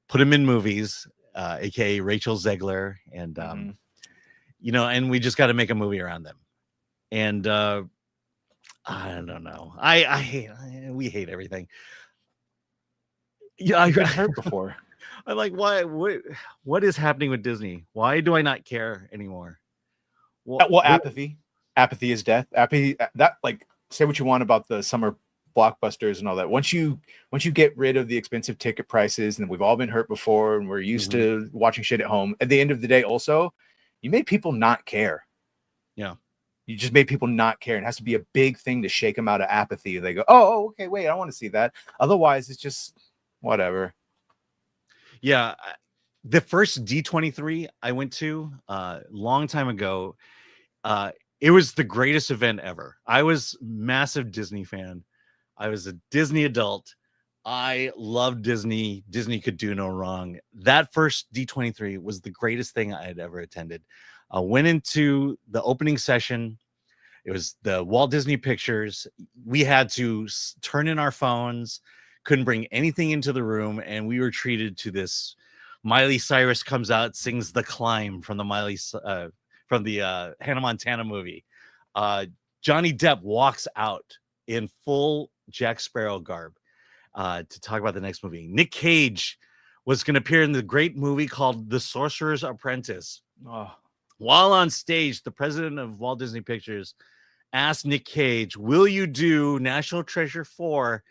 put them in movies, aka Rachel Zegler, and and we just got to make a movie around them. And I don't know. We hate everything. Yeah, I've been hurt before. I'm like, why? What is happening with Disney? Why do I not care anymore? Well, apathy. Apathy is death. Apathy. That say what you want about the summer blockbusters and all that. Once you get rid of the expensive ticket prices, and we've all been hurt before, and we're used to watching shit at home. At the end of the day, also, you made people not care. Yeah. You just made people not care. It has to be a big thing to shake them out of apathy. They go, oh, okay, wait, I want to see that. Otherwise, it's just whatever. Yeah. The first D23 I went to long time ago, it was the greatest event ever. I was a massive Disney fan. I was a Disney adult. I loved Disney. Disney could do no wrong. That first D23 was the greatest thing I had ever attended. I went into the opening session. It was the Walt Disney Pictures. We had to turn in our phones, couldn't bring anything into the room, and we were treated to this. Miley Cyrus comes out, sings "The Climb" from the Hannah Montana movie. Johnny Depp walks out in full Jack Sparrow garb to talk about the next movie. Nick Cage was going to appear in the great movie called The Sorcerer's Apprentice. Oh. While on stage, the president of Walt Disney Pictures asked Nick Cage, "Will you do National Treasure 4?"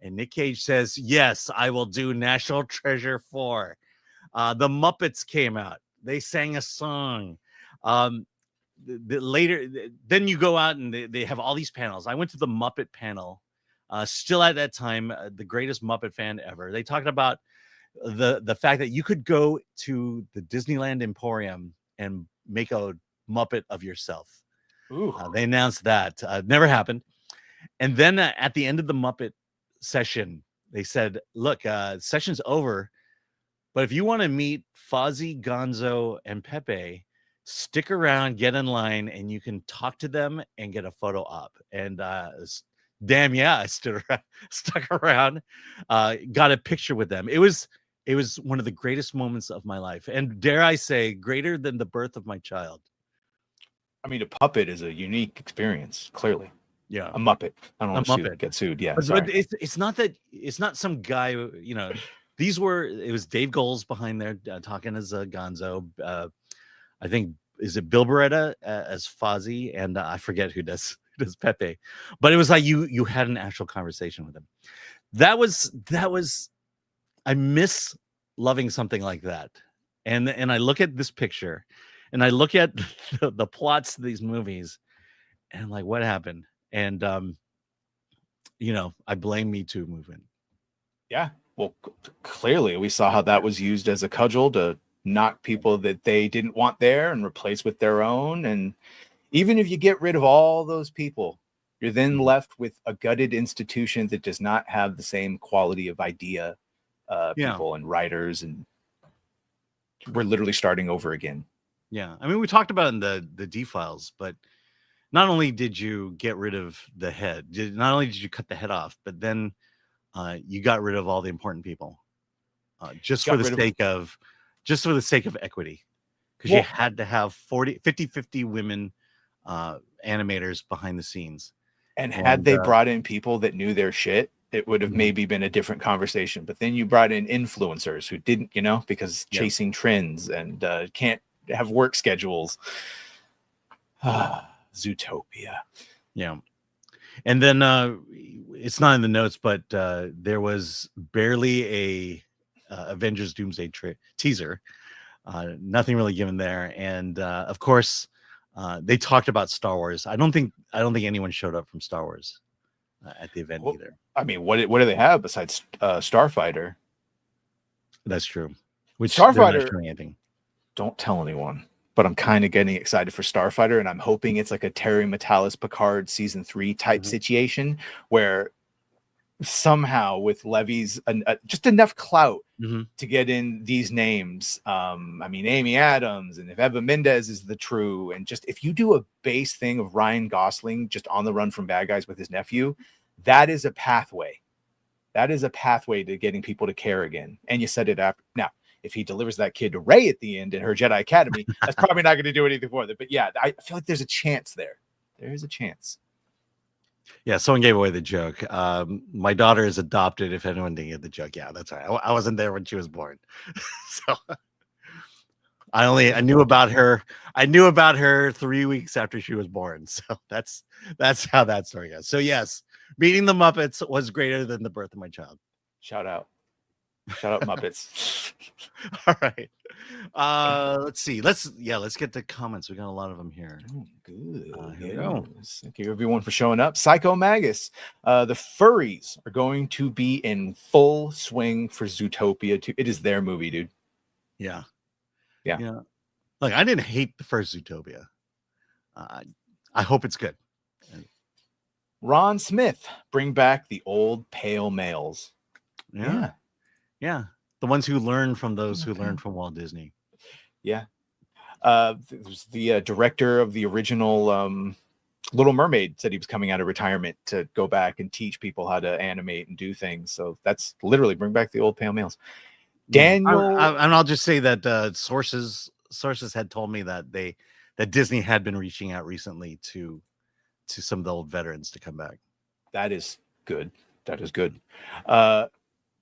And Nick Cage says, "Yes, I will do National Treasure 4. The Muppets came out. They sang a song. Later, then you go out and they have all these panels. I went to the Muppet panel. Still at that time, the greatest Muppet fan ever. They talked about the fact that you could go to the Disneyland Emporium and make a Muppet of yourself. Ooh. They announced that. Never happened. And then at the end of the Muppet session, they said, look, session's over, but if you want to meet Fozzie, Gonzo, and Pepe, stick around, get in line, and you can talk to them and get a photo op. And damn yeah, I stuck around, got a picture with them. It was one of the greatest moments of my life, and dare I say, greater than the birth of my child. I mean, a puppet is a unique experience, clearly. Yeah, A Muppet. I don't want Muppet. to get sued. Yeah, but it's not that, it's not some guy, you know. It was Dave Goles behind there talking as Gonzo. I think, is it Bill Beretta as Fozzie, and I forget who does Pepe. But it was like you had an actual conversation with him. That was I miss loving something like that. And I look at this picture, and I look at the plots of these movies, and I'm like, what happened? And I blame Me Too movement. Yeah. Well, clearly we saw how that was used as a cudgel to knock people that they didn't want there and replace with their own. And even if you get rid of all those people, you're then left with a gutted institution that does not have the same quality of idea people and writers, and we're literally starting over again. Yeah. I mean, we talked about in the D-Files, but not only did you get rid of the head, not only did you cut the head off, but then you got rid of all the important people, just for the sake of equity, because you had to have 50-50 women animators behind the scenes. And had they brought in people that knew their shit, it would have maybe been a different conversation. But then you brought in influencers who didn't, because chasing trends and can't have work schedules. Zootopia. Yeah. And then it's not in the notes, but there was barely a Avengers Doomsday teaser. Nothing really given there. And of course, they talked about Star Wars. I don't think anyone showed up from Star Wars at the event either. I mean, what do they have besides Starfighter? That's true. Which Starfighter, anything. Don't tell anyone. But I'm kind of getting excited for Starfighter, and I'm hoping it's like a Terry Matalas Picard season 3 type situation where somehow with Levy's just enough clout to get in these names. I mean, Amy Adams, and if Eva Mendes is the true, and just if you do a base thing of Ryan Gosling just on the run from bad guys with his nephew, that is a pathway. That is a pathway to getting people to care again. And you set it up now. If he delivers that kid to Rey at the end in her Jedi Academy, that's probably not going to do anything for them. But yeah, I feel like there's a chance there. There is a chance. Yeah, someone gave away the joke. My daughter is adopted. If anyone didn't get the joke, yeah, that's right. I wasn't there when she was born, so I knew about her. I knew about her 3 weeks after she was born. So that's how that story goes. So yes, meeting the Muppets was greater than the birth of my child. Shout out Muppets. All right. Let's see. Let's get to comments. We got a lot of them here. Oh, good. Here we go. Thank you everyone for showing up. Psycho Magus. The furries are going to be in full swing for Zootopia 2. It is their movie, dude. Yeah. Yeah. Look, I didn't hate the first Zootopia. I hope it's good. Ron Smith, bring back the old pale males. Yeah. The ones who learn from those who learned from Walt Disney. Yeah. There's the director of the original Little Mermaid said he was coming out of retirement to go back and teach people how to animate and do things. So that's literally bring back the old pale males. Daniel, and I'll just say that sources had told me that Disney had been reaching out recently to some of the old veterans to come back. That is good.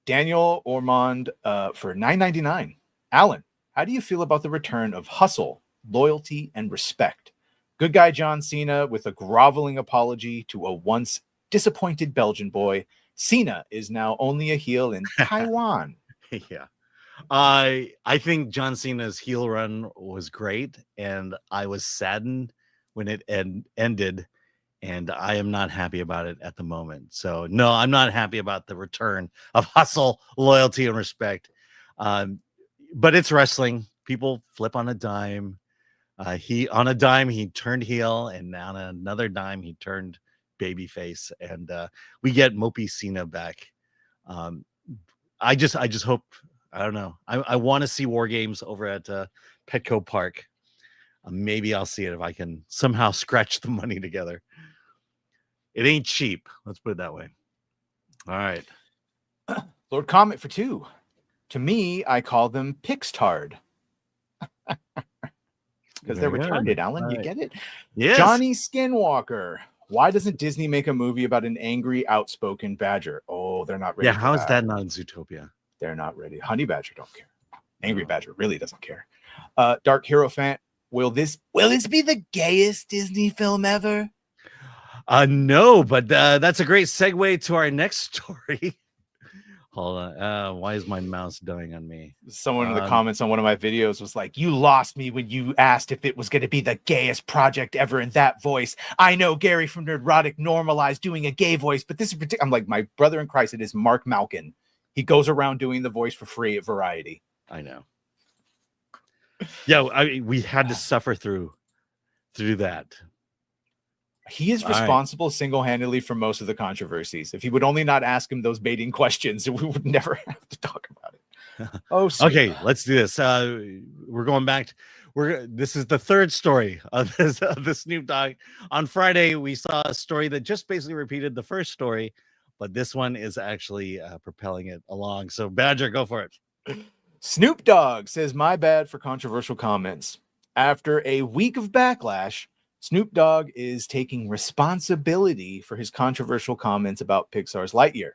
Daniel Ormond for $9.99. Alan, how do you feel about the return of hustle, loyalty, and respect? Good guy John Cena with a groveling apology to a once disappointed Belgian boy. Cena is now only a heel in Taiwan. Yeah. I think John Cena's heel run was great, and I was saddened when it ended. And I am not happy about it at the moment. So no, I'm not happy about the return of hustle, loyalty, and respect. But it's wrestling. People flip on a dime. He on a dime he turned heel, and on another dime he turned babyface, and we get Mopey Cena back. I just hope, I don't know. I want to see War Games over at Petco Park. Maybe I'll see it if I can somehow scratch the money together. It ain't cheap. Let's put it that way. All right. Lord Comet for 2. To me, I call them Pixtard. Because they're retarded, Alan. All You right. get it? Yes. Johnny Skinwalker. Why doesn't Disney make a movie about an angry, outspoken badger? Oh, they're not ready. Yeah, how is that not in Zootopia? They're not ready. Honey Badger don't care. Angry Badger really doesn't care. Dark Hero fan. Will this be the gayest Disney film ever? No, but that's a great segue to our next story. Hold on. Why is my mouse dying on me? Someone in the comments on one of my videos was like, "You lost me when you asked if it was going to be the gayest project ever in that voice. I know Gary from Nerdrotic normalized doing a gay voice, but this is particular." I'm like, my brother in Christ, it is Mark Malkin. He goes around doing the voice for free at Variety. I know. Yeah, we had to suffer through that. He is responsible single-handedly for most of the controversies. If he would only not ask him those baiting questions, we would never have to talk about it. Oh, okay, let's do this. We're going back. This is the third story of the Snoop Dogg. On Friday, we saw a story that just basically repeated the first story, but this one is actually propelling it along. So, Badger, go for it. Snoop Dogg says, "My bad for controversial comments." After a week of backlash, Snoop Dogg is taking responsibility for his controversial comments about Pixar's Lightyear.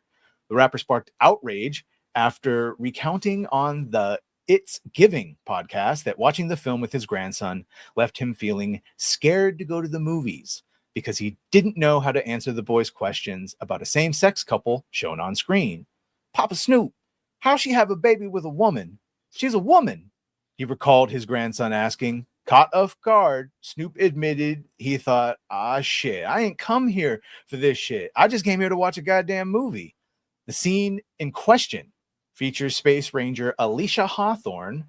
The rapper sparked outrage after recounting on the It's Giving podcast that watching the film with his grandson left him feeling scared to go to the movies because he didn't know how to answer the boy's questions about a same-sex couple shown on screen. "Papa Snoop, how she have a baby with a woman? She's a woman," he recalled his grandson asking. Caught off guard, Snoop admitted he thought, shit, I ain't come here for this shit. I just came here to watch a goddamn movie." The scene in question features Space Ranger Alicia Hawthorne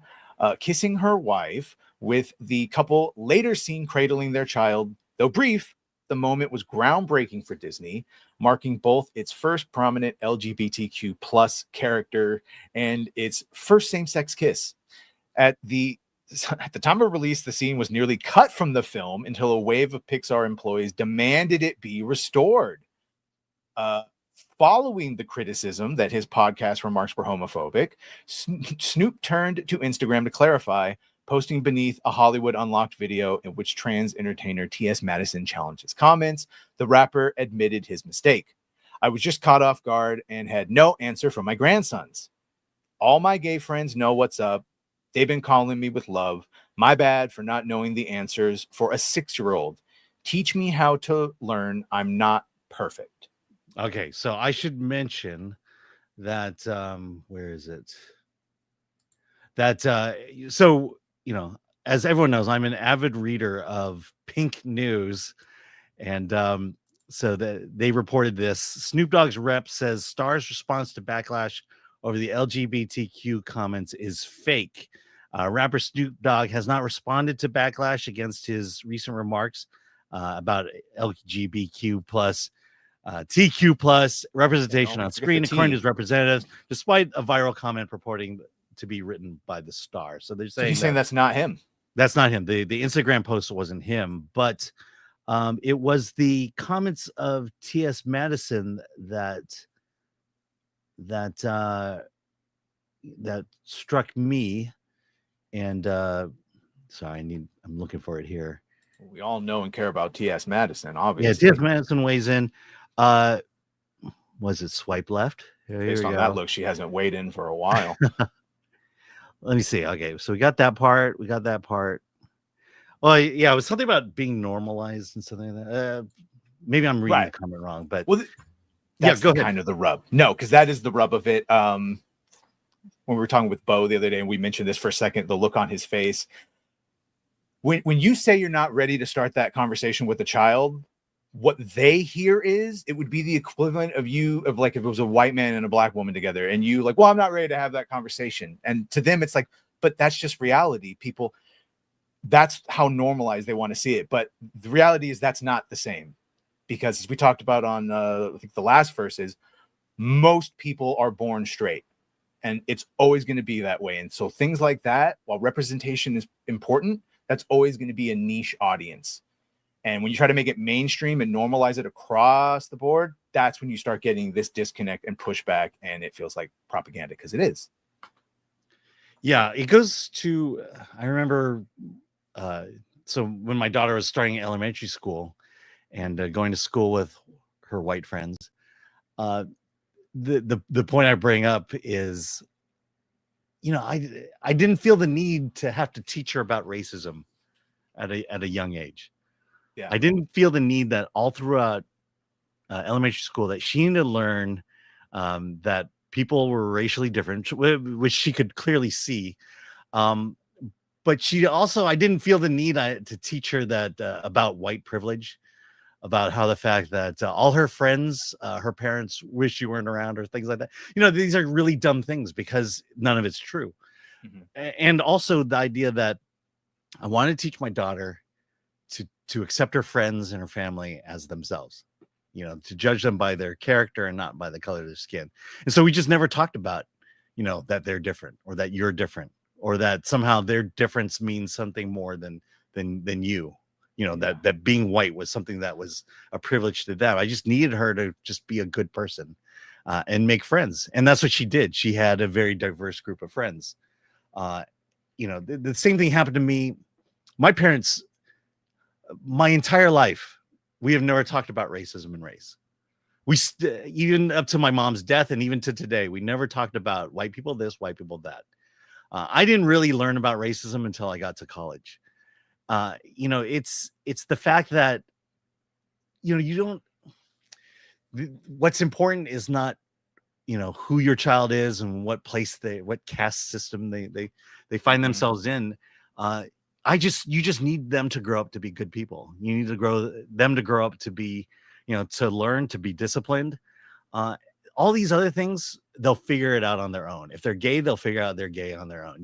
kissing her wife, with the couple later seen cradling their child. Though brief, the moment was groundbreaking for Disney, marking both its first prominent LGBTQ plus character and its first same-sex kiss. At the time of release, the scene was nearly cut from the film until a wave of Pixar employees demanded it be restored. Following the criticism that his podcast remarks were homophobic, Snoop turned to Instagram to clarify, posting beneath a Hollywood Unlocked video in which trans entertainer T.S. Madison challenged his comments. The rapper admitted his mistake. "I was just caught off guard and had no answer for my grandsons. All my gay friends know what's up. They've been calling me with love. My bad for not knowing the answers for a 6-year-old. Teach me how to learn. I'm not perfect." Okay, so I should mention that where is it? That so as everyone knows, I'm an avid reader of Pink News, and so they reported this. Snoop Dogg's rep says Star's response to backlash over the LGBTQ comments is fake. Rapper Snoop Dogg has not responded to backlash against his recent remarks about LGBTQ plus TQ plus representation on screen, according to his representatives, despite a viral comment purporting to be written by the Star. So they're saying, that's not him. That's not him. The Instagram post wasn't him, but it was the comments of T.S. Madison that struck me. And sorry, I'm looking for it here. We all know and care about T.S. Madison, obviously. Yeah, T.S. Madison weighs in. Was it swipe left? Based on that look, she hasn't weighed in for a while. Let me see. Okay, so we got that part. Well, yeah, it was something about being normalized and something like that. Maybe I'm reading the comment wrong, but that's kind of the rub. No, because that is the rub of it. When we were talking with Bo the other day, and we mentioned this for a second, the look on his face. When you say you're not ready to start that conversation with a child, what they hear is it would be the equivalent of like if it was a white man and a black woman together, and you like, well, I'm not ready to have that conversation. And to them, it's like, but that's just reality. People, that's how normalized they want to see it. But the reality is that's not the same, because as we talked about on I think the last verses, most people are born straight, and it's always going to be that way. And so things like that, while representation is important, that's always going to be a niche audience. And when you try to make it mainstream and normalize it across the board, that's when you start getting this disconnect and pushback, and it feels like propaganda, because it is. Yeah, it goes to, I remember, so when my daughter was starting elementary school and going to school with her white friends, uh, the point I bring up is, I didn't feel the need to have to teach her about racism at a young age. Yeah. I didn't feel the need that all throughout elementary school that she needed to learn that people were racially different, which she could clearly see. But I didn't feel the need to teach her that about white privilege, about how the fact that all her friends, her parents wish you weren't around, or things like that. These are really dumb things because none of it's true. And also the idea that I wanted to teach my daughter to accept her friends and her family as themselves, to judge them by their character and not by the color of their skin. And so we just never talked about, that they're different, or that you're different, or that somehow their difference means something more than you. That being white was something that was a privilege to them. I just needed her to just be a good person and make friends. And that's what she did. She had a very diverse group of friends. The same thing happened to me. My parents, my entire life, we have never talked about racism and race. Even up to my mom's death, and even to today, we never talked about white people this, white people that. I didn't really learn about racism until I got to college. It's the fact that you don't. What's important is not who your child is and what caste system they find themselves in. You just need them to grow up to be good people. You need them to grow up to be, to learn, to be disciplined. All these other things, they'll figure it out on their own. If they're gay, they'll figure out they're gay on their own.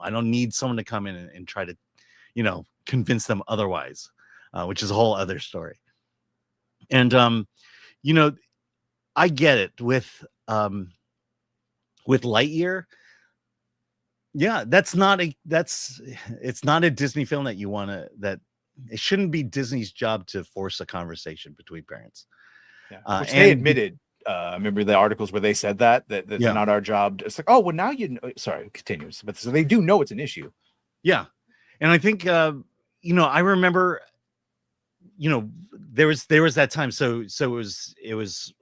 I don't need someone to come in and try to, convince them otherwise, which is a whole other story. And, I get it with Lightyear. Yeah, it's not a Disney film that it shouldn't be Disney's job to force a conversation between parents. Yeah. Which they admitted. Remember the articles where they said that's not our job. It's like, oh, well, now sorry, it continues. But so they do know it's an issue. Yeah. And I think, I remember, there was that time. So it was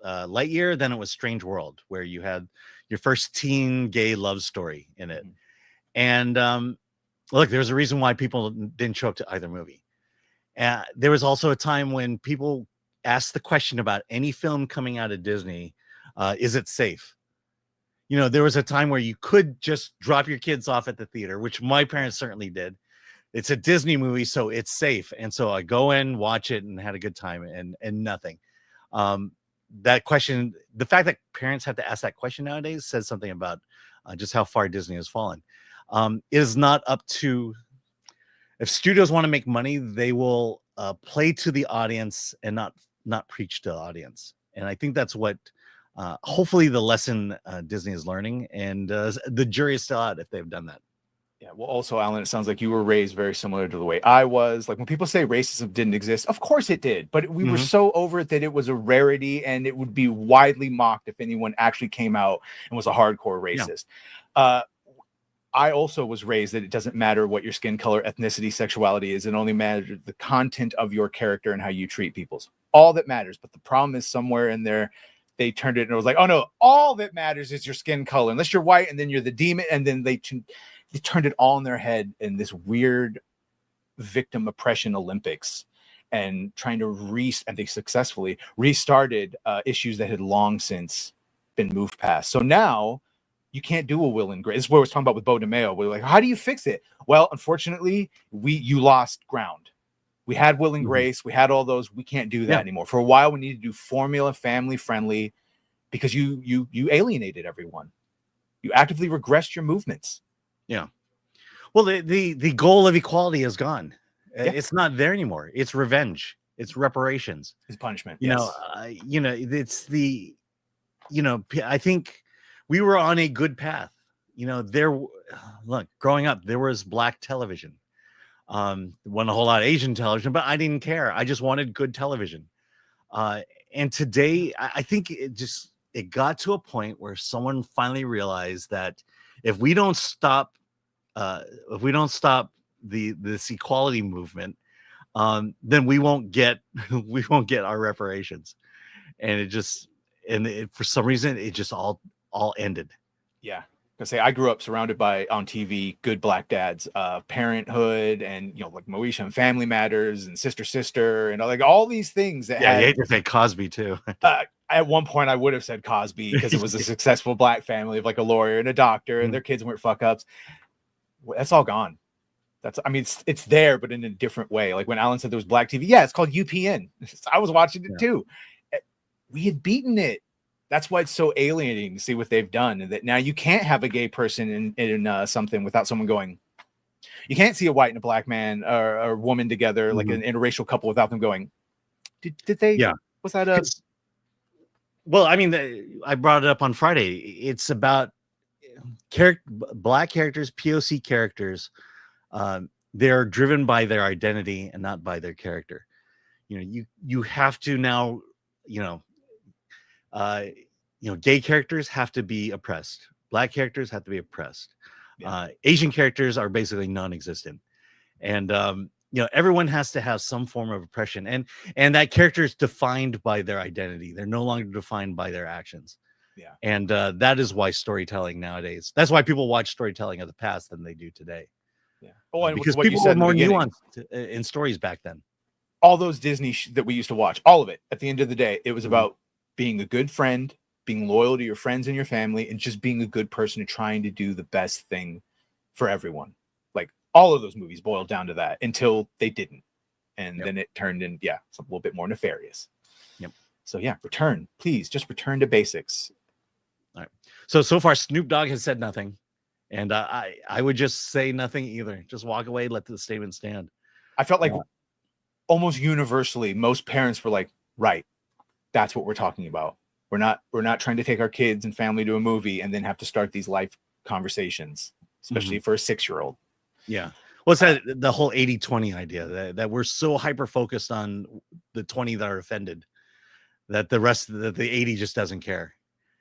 Lightyear, then it was Strange World, where you had your first teen gay love story in it. And look, there's a reason why people didn't show up to either movie. There was also a time when people asked the question about any film coming out of Disney, is it safe? There was a time where you could just drop your kids off at the theater, which my parents certainly did. It's a Disney movie, so it's safe. And so I go in, watch it, and had a good time, and nothing. That question, the fact that parents have to ask that question nowadays says something about just how far Disney has fallen. It is not up to, if studios want to make money, they will play to the audience and not preach to the audience. And I think that's what hopefully the lesson Disney is learning, and the jury is still out if they've done that. Yeah, well, also, Alan, it sounds like you were raised very similar to the way I was. Like, when people say racism didn't exist, of course it did, but we were so over it that it was a rarity, and it would be widely mocked if anyone actually came out and was a hardcore racist. Yeah. I also was raised that it doesn't matter what your skin color, ethnicity, sexuality is. It only matters the content of your character and how you treat people. All that matters. But the problem is, somewhere in there, they turned it and it was like, oh no, all that matters is your skin color. Unless you're white, and then you're the demon. And then they turned it all in their head in this weird victim oppression Olympics, and trying to and they successfully restarted issues that had long since been moved past. So now you can't do a Will and Grace. This is what I was talking about with Bo DeMeo. We're like, how do you fix it? Well, unfortunately, you lost ground. We had Will and Grace. We had all those. We can't do that anymore. For a while, we needed to do formula, family friendly, because you alienated everyone. You actively regressed your movements. Yeah. Well, the goal of equality is gone. Yeah. It's not there anymore. It's revenge. It's reparations. It's punishment. You know, it's the, I think we were on a good path. Look, growing up, there was black television. Wasn't a whole lot of Asian television, but I didn't care. I just wanted good television. And today, I think it got to a point where someone finally realized that if we don't stop this equality movement, then we won't get our reparations. And for some reason, it just all ended. Yeah. I say I grew up surrounded by on TV good black dads, Parenthood, and like Moesha and Family Matters and Sister, and like all these things that you hate to say Cosby too. At one point, I would have said Cosby because it was a successful black family of like a lawyer and a doctor, and their kids weren't fuck ups. That's all gone. It's there, but in a different way. Like when Alan said there was black TV, it's called UPN. I was watching it too. We had beaten it. That's why it's so alienating to see what they've done, and that now you can't have a gay person in something without someone going. You can't see a white and a black man or a woman together, like an interracial couple, without them going. Did they? Yeah. Was that a? Well, I brought it up on Friday. It's about black characters, POC characters. They're driven by their identity and not by their character. You have to now, gay characters have to be oppressed. Black characters have to be oppressed. Yeah. Asian characters are basically non-existent. And, everyone has to have some form of oppression, and that character is defined by their identity. They're no longer defined by their actions. Yeah. And that is why storytelling nowadays, that's why people watch storytelling of the past than they do today. Yeah. Oh, because people were more nuanced in stories back then. All those Disney that we used to watch, all of it, at the end of the day, it was about being a good friend, being loyal to your friends and your family, and just being a good person and trying to do the best thing for everyone. Like all of those movies boiled down to that until they didn't. And then it turned in, something a little bit more nefarious. Yep. So return, please, just return to basics. All right. So far, Snoop Dogg has said nothing. And I would just say nothing either. Just walk away, let the statement stand. I felt like almost universally, most parents were like, right, that's what we're talking about. We're not trying to take our kids and family to a movie and then have to start these life conversations, especially for a 6-year-old. Yeah. What's that? The whole 80-20 idea that we're so hyper focused on the 20 that are offended that the rest of the 80 just doesn't care.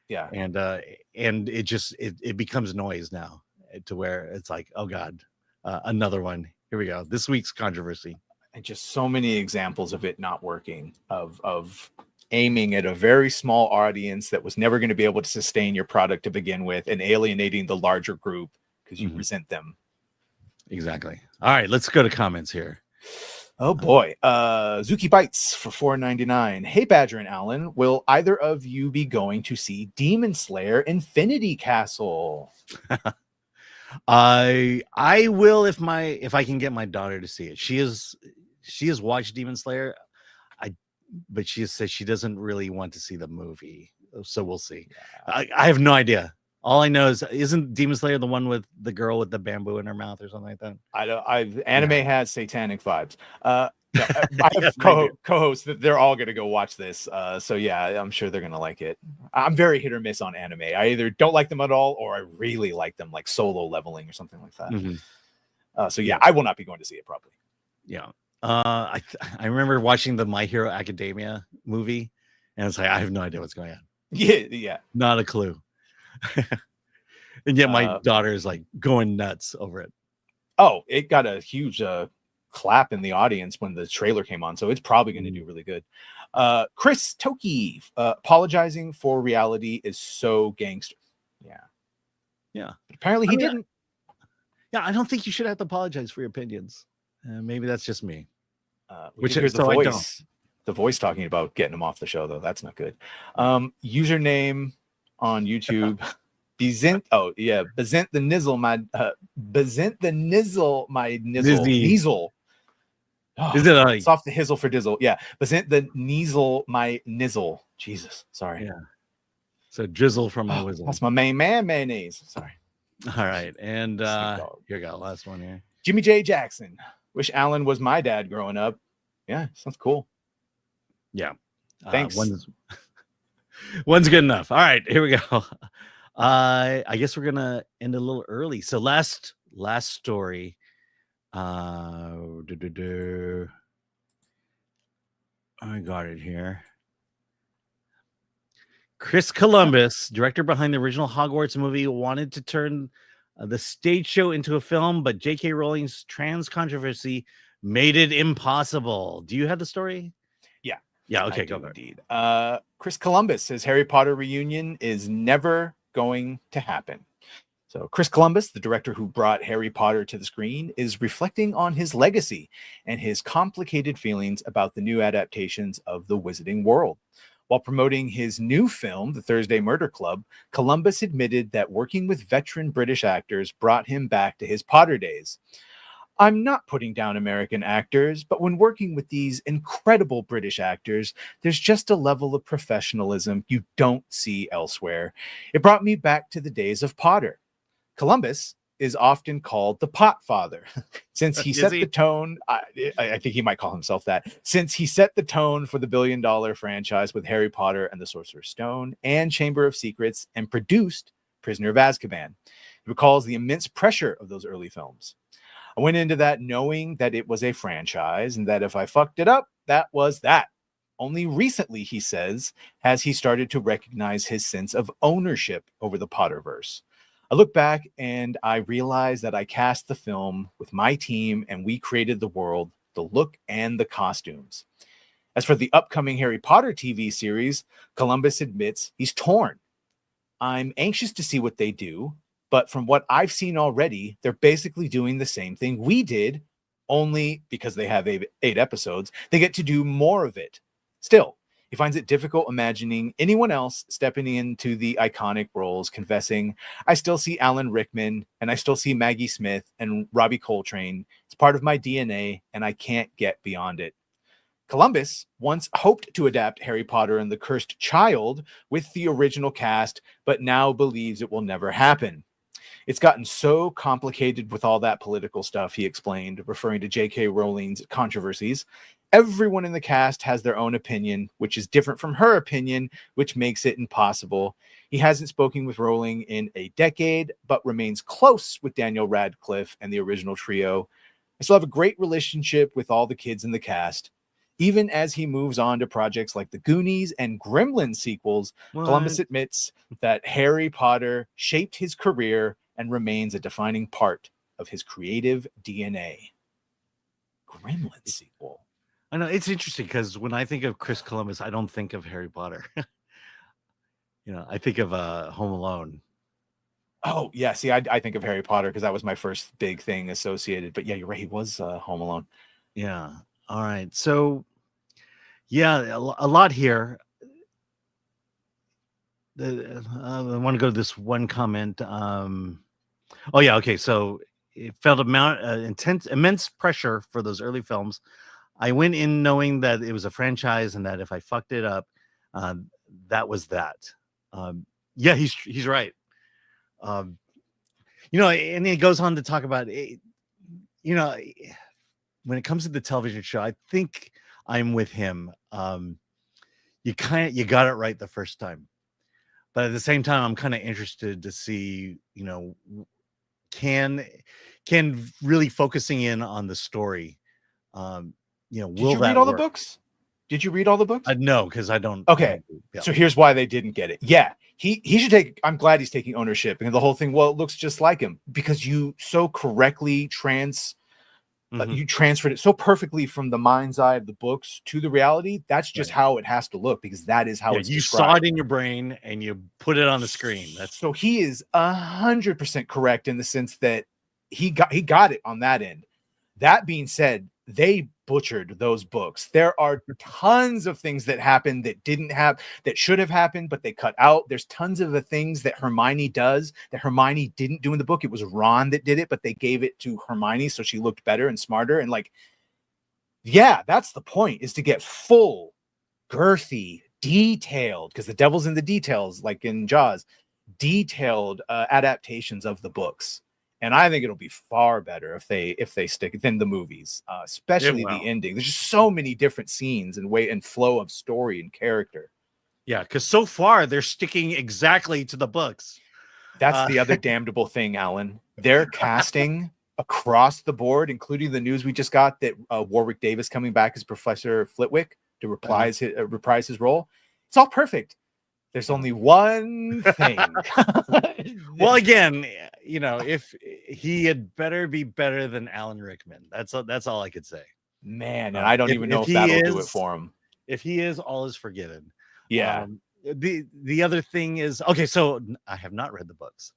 Yeah. And it becomes noise now to where it's like, oh God, another one. Here we go. This week's controversy. And just so many examples of it not working, of aiming at a very small audience that was never going to be able to sustain your product to begin with and alienating the larger group because you resent them. Exactly. All right, let's go to comments here. Oh boy. Zuki Bites for $4.99. Hey Badger and Alan, will either of you be going to see Demon Slayer Infinity Castle? I will if I can get my daughter to see it. She has watched Demon Slayer. But she says she doesn't really want to see the movie. So we'll see. Yeah. I have no idea. All I know is, isn't Demon Slayer the one with the girl with the bamboo in her mouth or something like that? Anime has satanic vibes. I have co-hosts that they're all going to go watch this. So I'm sure they're going to like it. I'm very hit or miss on anime. I either don't like them at all, or I really like them, like Solo Leveling or something like that. I will not be going to see it probably. Yeah. I remember watching the My Hero Academia movie, and it's like, I have no idea what's going on. Yeah. Not a clue. And yet my daughter is like going nuts over it. Oh, it got a huge clap in the audience when the trailer came on, so it's probably going to do really good. Chris Toki, apologizing for reality is so gangster. Yeah. But apparently he didn't. I don't think you should have to apologize for your opinions. Maybe that's just me. Which is the voice. The voice talking about getting him off the show, though. That's not good. Username on YouTube. Bezint the nizzle my nizzle. Oh, is it it's off the hizzle for dizzle? Yeah. Bezint the nizzle my nizzle. Jesus. Sorry. Yeah. So drizzle from my whizzle. That's my main man mayonnaise. Sorry. All right. And Snoop Dogg. here we go. Last one here. Jimmy J. Jackson. Wish Alan was my dad growing up. Yeah, sounds cool. Yeah. Thanks. One's good enough. All right, here we go. I guess we're gonna end a little early. So last story. I got it here. Chris Columbus, director behind the original Hogwarts movie, wanted to turn the stage show into a film, but J.K. Rowling's trans controversy made it impossible. Do you have the story? Yeah. Yeah. Okay. I Go do ahead. indeed. Chris Columbus says Harry Potter reunion is never going to happen. So Chris Columbus, the director who brought Harry Potter to the screen, is reflecting on his legacy and his complicated feelings about the new adaptations of the Wizarding World. While promoting his new film, The Thursday Murder Club, Columbus admitted that working with veteran British actors brought him back to his Potter days. I'm not putting down American actors, but when working with these incredible British actors, there's just a level of professionalism you don't see elsewhere. It brought me back to the days of Potter. Columbus is often called the Pot Father, since he set the tone. I think he might call himself that, since he set the tone for the billion-dollar franchise with Harry Potter and the Sorcerer's Stone and Chamber of Secrets, and produced Prisoner of Azkaban. He recalls the immense pressure of those early films. I went into that knowing that it was a franchise and that if I fucked it up, that was that. Only recently, he says, has he started to recognize his sense of ownership over the Potterverse. I look back and I realize that I cast the film with my team and we created the world, the look, and the costumes. As for the upcoming Harry Potter TV series, Columbus admits he's torn. I'm anxious to see what they do, but from what I've seen already, they're basically doing the same thing we did, only because they have 8 episodes, they get to do more of it. Still, he finds it difficult imagining anyone else stepping into the iconic roles, confessing, I still see Alan Rickman and I still see Maggie Smith and Robbie Coltrane. It's part of my DNA and I can't get beyond it. Columbus once hoped to adapt Harry Potter and the Cursed Child with the original cast, but now believes it will never happen. It's gotten so complicated with all that political stuff, he explained, referring to J.K. Rowling's controversies. Everyone in the cast has their own opinion, which is different from her opinion, which makes it impossible. He hasn't spoken with Rowling in a decade, but remains close with Daniel Radcliffe and the original trio. I still have a great relationship with all the kids in the cast. Even as he moves on to projects like the Goonies and Gremlins sequels, Columbus admits that Harry Potter shaped his career and remains a defining part of his creative DNA. Gremlins sequel. I know it's interesting because when I think of Chris Columbus, I don't think of Harry Potter. I think of Home Alone. Oh, yeah. See, I think of Harry Potter because that was my first big thing associated. But yeah, you're right. He was Home Alone. Yeah. All right. So, yeah, a lot here. I want to go to this one comment. Oh, yeah. Okay. So it felt immense pressure for those early films. I went in knowing that it was a franchise and that if I fucked it up, that was that. Yeah, he's right. And he goes on to talk about it. When it comes to the television show, I think I'm with him. You got it right the first time, but at the same time, I'm kind of interested to see, can really focusing in on the story. Will Did you that read all work? the books? Did you read all the books? No, because I don't. Okay, so here's why they didn't get it. Yeah, he should take. I'm glad he's taking ownership and the whole thing. Well, it looks just like him because you so correctly you transferred it so perfectly from the mind's eye of the books to the reality. That's just how it has to look because that is how it's you described. saw it in your brain and you put it on the screen. So he is 100% correct in the sense that he got it on that end. That being said, they butchered those books. There are tons of things that happened that should have happened, but they cut out. There's tons of the things that Hermione does that Hermione didn't do in the book. It was Ron that did it, but they gave it to Hermione so she looked better and smarter. And that's the point, is to get full, girthy, detailed, because the devil's in the details, like in Jaws. detailed adaptations of the books. And I think it'll be far better if they stick than the movies, especially the ending. There's just so many different scenes and way and flow of story and character. Yeah, because so far they're sticking exactly to the books. That's the other damnable thing, Alan. They're casting across the board, including the news we just got that Warwick Davis coming back as Professor Flitwick to reprise his role. It's all perfect. There's only one thing. Well, again, you know, if he had better be better than Alan Rickman. That's all I could say. Man, and I don't even know if that'll do it for him. If he is, all is forgiven. Yeah. The other thing is, okay, so I have not read the books,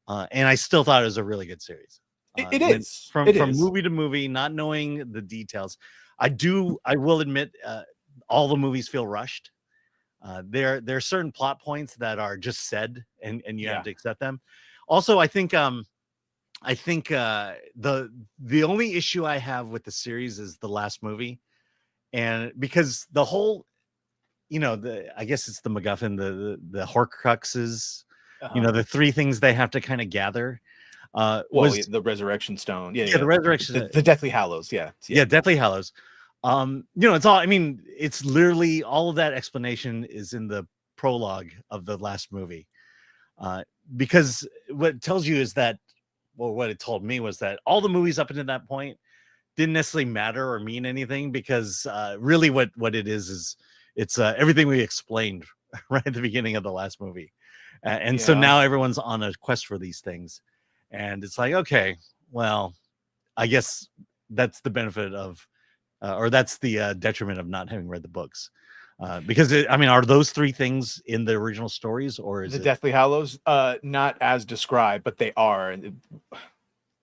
and I still thought it was a really good series. It is from movie to movie, not knowing the details. I will admit, all the movies feel rushed. There are certain plot points that are just said, and you have to accept them. Also, I think the only issue I have with the series is the last movie, and because the whole, you know, I guess it's the MacGuffin, the Horcruxes, you know, the three things they have to kind of gather. The Resurrection Stone, the Resurrection, the Deathly Hallows, Deathly Hallows. You know, it's all, I mean, it's literally all of that explanation is in the prologue of the last movie. Because what it tells you is that, well, what it told me was that all the movies up until that point didn't necessarily matter or mean anything, because really what it is it's everything we explained right at the beginning of the last movie. So now everyone's on a quest for these things. And it's like, okay, well, I guess that's the benefit of, or that's the detriment of not having read the books. Because are those three things in the original stories, or is the Deathly Hallows? Not as described, but they are,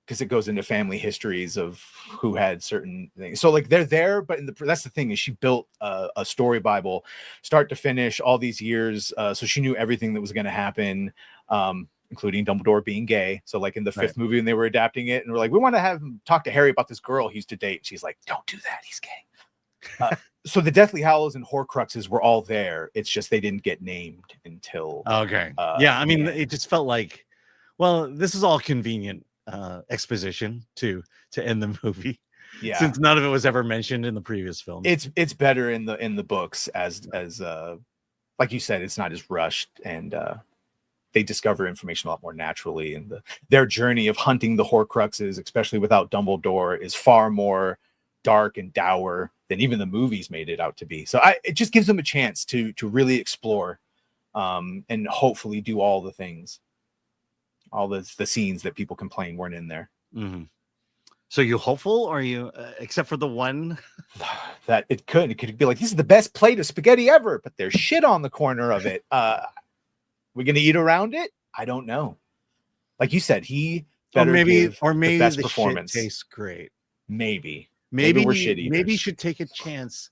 because it goes into family histories of who had certain things. So like they're there, but that's the thing, is she built a story Bible, start to finish, all these years. So she knew everything that was going to happen. Including Dumbledore being gay. So like in the fifth movie, when they were adapting it, and we're like, we want to have him talk to Harry about this girl he used to date. She's like, don't do that, he's gay. So the Deathly Hallows and Horcruxes were all there. It's just they didn't get named until it just felt like, well, this is all convenient exposition to end the movie. Yeah, since none of it was ever mentioned in the previous film. It's better in the books, as like you said, it's not as rushed, and they discover information a lot more naturally, and their journey of hunting the Horcruxes, especially without Dumbledore, is far more dark and dour than even the movies made it out to be. So it just gives them a chance to really explore, and hopefully do all the things, all the scenes that people complain weren't in there. Mm-hmm. So you hopeful, or are you, except for the one that it could be like, this is the best plate of spaghetti ever, but there's shit on the corner of it. We're gonna eat around it? I don't know. Like you said, he better give the best performance. Shit tastes great. Maybe we're shit eaters. Maybe you should take a chance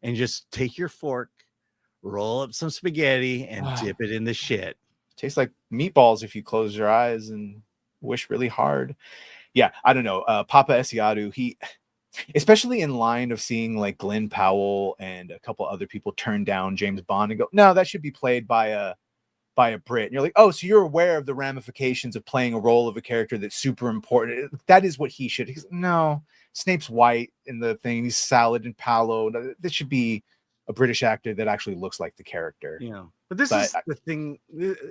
and just take your fork, roll up some spaghetti, and dip it in the shit. Tastes like meatballs if you close your eyes and wish really hard. Yeah, I don't know. Papa Esiadu, he, especially in line of seeing like Glenn Powell and a couple other people turn down James Bond and go, no, that should be played by a Brit. And you're like, oh, so you're aware of the ramifications of playing a role of a character that's super important. That is what he should. He's, no, Snape's white in the thing. He's salad and palo. This should be a British actor that actually looks like the character. Yeah. But this is the thing.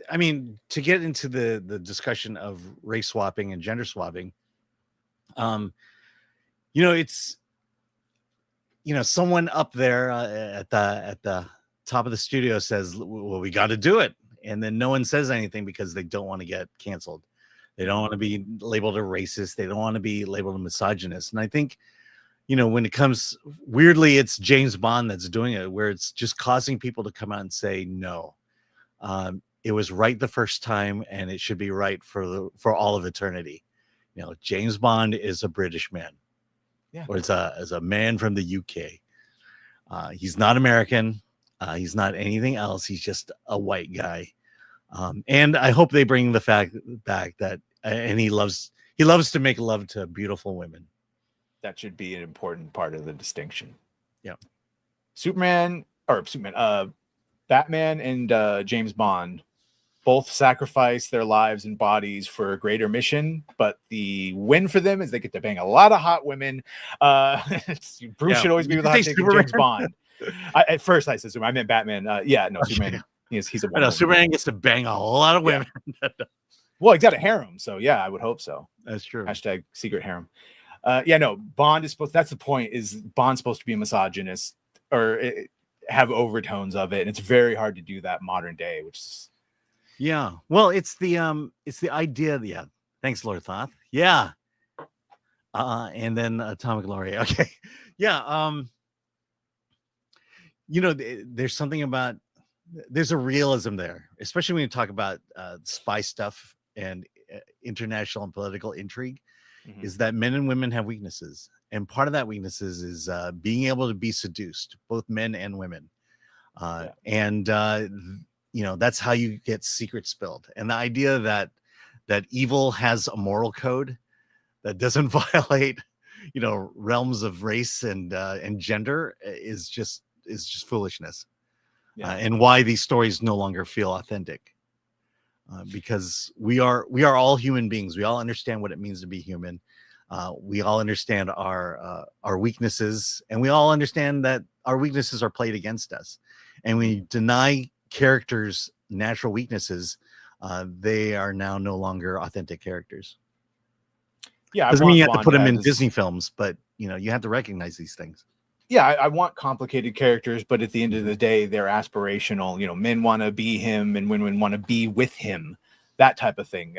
I mean, to get into the discussion of race swapping and gender swapping, you know, it's, you know, someone up there at the top of the studio says, well, we got to do it. And then no one says anything because they don't want to get canceled. They don't want to be labeled a racist. They don't want to be labeled a misogynist. And I think, you know, when it comes, weirdly, it's James Bond that's doing it, where it's just causing people to come out and say, no, it was right the first time, and it should be right for all of eternity. You know, James Bond is a British man, or it's a man from the UK. He's not American. He's not anything else. He's just a white guy. And I hope they bring the fact back that, and he loves to make love to beautiful women. That should be an important part of the distinction. Yeah. Batman and James Bond both sacrifice their lives and bodies for a greater mission, but the win for them is they get to bang a lot of hot women. Bruce should always be with the hot chick in James Bond. At first I said Superman, I meant Batman. Superman. He's a I know Superman gets to bang a lot of women. Yeah. Well, he's got a harem, so yeah, I would hope so. That's true. Hashtag secret harem. Bond is supposed. That's the point. Is Bond supposed to be a misogynist or have overtones of it? And it's very hard to do that modern day. Which is, yeah. Well, it's the idea. Yeah. Thanks, Lord Thoth. Yeah. And then Atomic Glory. Okay. Yeah. There's something about. There's a realism there, especially when you talk about spy stuff and international and political intrigue. Is that men and women have weaknesses, and part of that weaknesses is being able to be seduced, both men and women, and that's how you get secrets spilled. And the idea that evil has a moral code that doesn't violate realms of race and gender is just foolishness. And why these stories no longer feel authentic. Because we are all human beings. We all understand what it means to be human. We all understand our weaknesses, and we all understand that our weaknesses are played against us. And when you deny characters natural weaknesses, they are now no longer authentic characters. Yeah, doesn't mean you have to put them in Disney films, but you have to recognize these things. Yeah, I want complicated characters, but at the end of the day, they're aspirational. Men want to be him, and women want to be with him. That type of thing.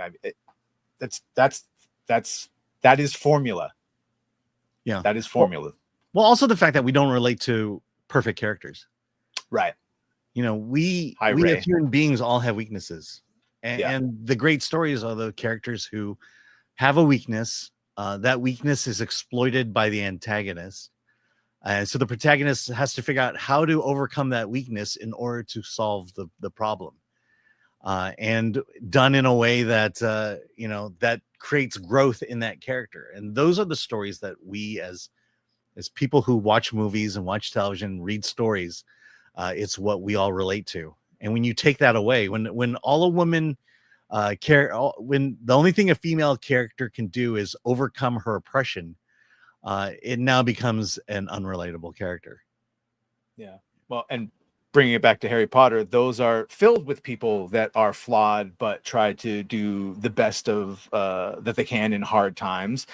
That is formula. Yeah, that is formula. Well, also the fact that we don't relate to perfect characters. Right. We as human beings all have weaknesses, and the great stories are the characters who have a weakness. That weakness is exploited by the antagonist. And so the protagonist has to figure out how to overcome that weakness in order to solve the problem, and done in a way that that creates growth in that character. And those are the stories that we, as people who watch movies and watch television, read stories, it's what we all relate to. And when you take that away, when all a woman when the only thing a female character can do is overcome her oppression, it now becomes an unrelatable character. Yeah. Well, and bringing it back to Harry Potter, those are filled with people that are flawed, but try to do the best of that they can in hard times,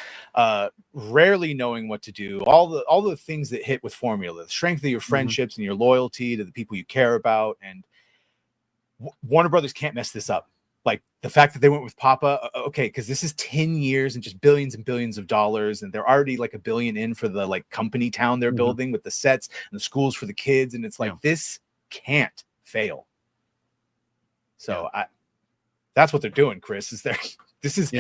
rarely knowing what to do. All the things that hit with formula, the strength of your friendships and your loyalty to the people you care about. And Warner Brothers can't mess this up. Like the fact that they went with Papa, okay, because this is 10 years and just billions and billions of dollars, and they're already like $1 billion in for the like company town they're building with the sets and the schools for the kids, and it's like this can't fail. So that's what they're doing, Chris. This is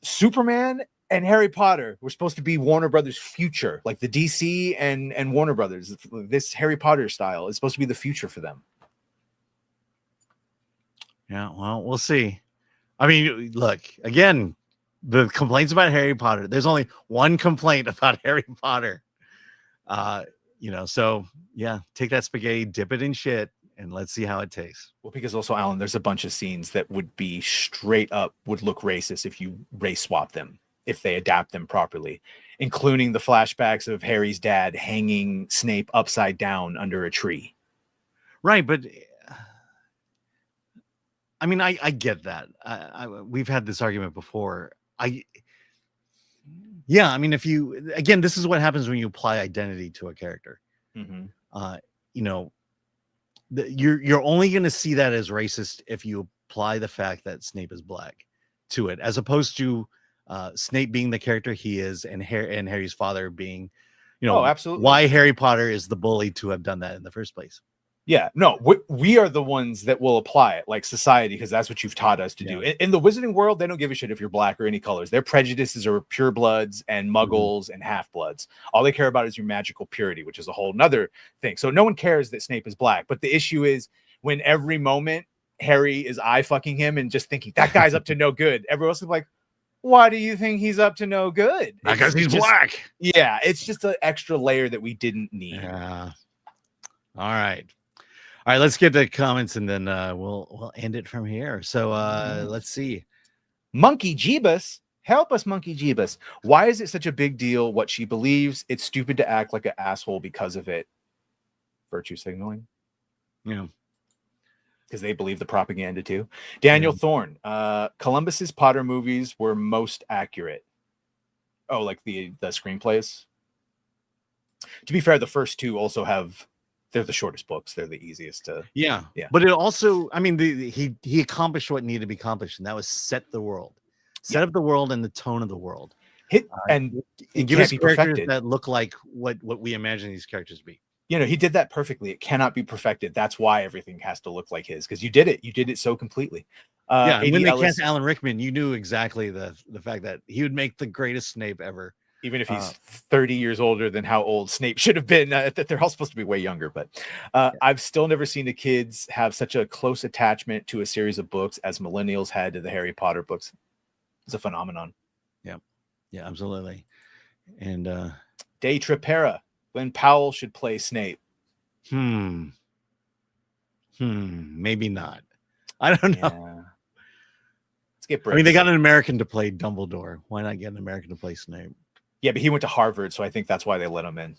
Superman and Harry Potter were supposed to be Warner Brothers' future, like the DC and Warner Brothers. This Harry Potter style is supposed to be the future for them. Yeah, well, we'll see. I mean, look, again, the complaints about Harry Potter. There's only one complaint about Harry Potter. So yeah, take that spaghetti, dip it in shit, and let's see how it tastes. Well, because also, Alan, there's a bunch of scenes that would be straight up would look racist if you race swap them, if they adapt them properly, including the flashbacks of Harry's dad hanging Snape upside down under a tree. Right, but I mean, I get that. We've had this argument before. I mean, this is what happens when you apply identity to a character. You're only going to see that as racist if you apply the fact that Snape is black to it, as opposed to Snape being the character he is, and Harry's father being, absolutely, why Harry Potter is the bully to have done that in the first place. Yeah, no, we are the ones that will apply it, like society, because that's what you've taught us to do. In the wizarding world, they don't give a shit if you're black or any colors. Their prejudices are purebloods and muggles and half-bloods. All they care about is your magical purity, which is a whole nother thing. So no one cares that Snape is black. But the issue is when every moment Harry is eye-fucking him and just thinking, that guy's up to no good, everyone else is like, why do you think he's up to no good? Because he's black. Yeah, it's just an extra layer that we didn't need. Yeah. All right. right, let's get to comments and then we'll end it from here. So let's see. Monkey Jeebus, help us, Monkey Jeebus. Why is it such a big deal what she believes? It's stupid to act like an asshole because of it. Virtue signaling. Yeah. Because they believe the propaganda too. Daniel Thorne, Columbus's Potter movies were most accurate. Oh, like the screenplays. To be fair, the first two also they're the shortest books. They're the easiest to. Yeah. Yeah. But it also, I mean, he accomplished what needed to be accomplished, and that was set the world, set up the world and the tone of the world, and give us characters that look like what we imagine these characters to be. You know, he did that perfectly. It cannot be perfected. That's why everything has to look like his, because you did it so completely. Yeah, and when they cast Alan Rickman, you knew exactly the fact that he would make the greatest Snape ever. Even if he's 30 years older than how old Snape should have been, that they're all supposed to be way younger. But I've still never seen the kids have such a close attachment to a series of books as millennials had to the Harry Potter books. It's a phenomenon. Yeah, yeah, absolutely. And Day Tripera, Glenn Powell should play Snape. Maybe not. I don't know. Yeah. Let's get Brits. I mean, they got an American to play Dumbledore. Why not get an American to play Snape? Yeah, but he went to Harvard, so I think that's why they let him in.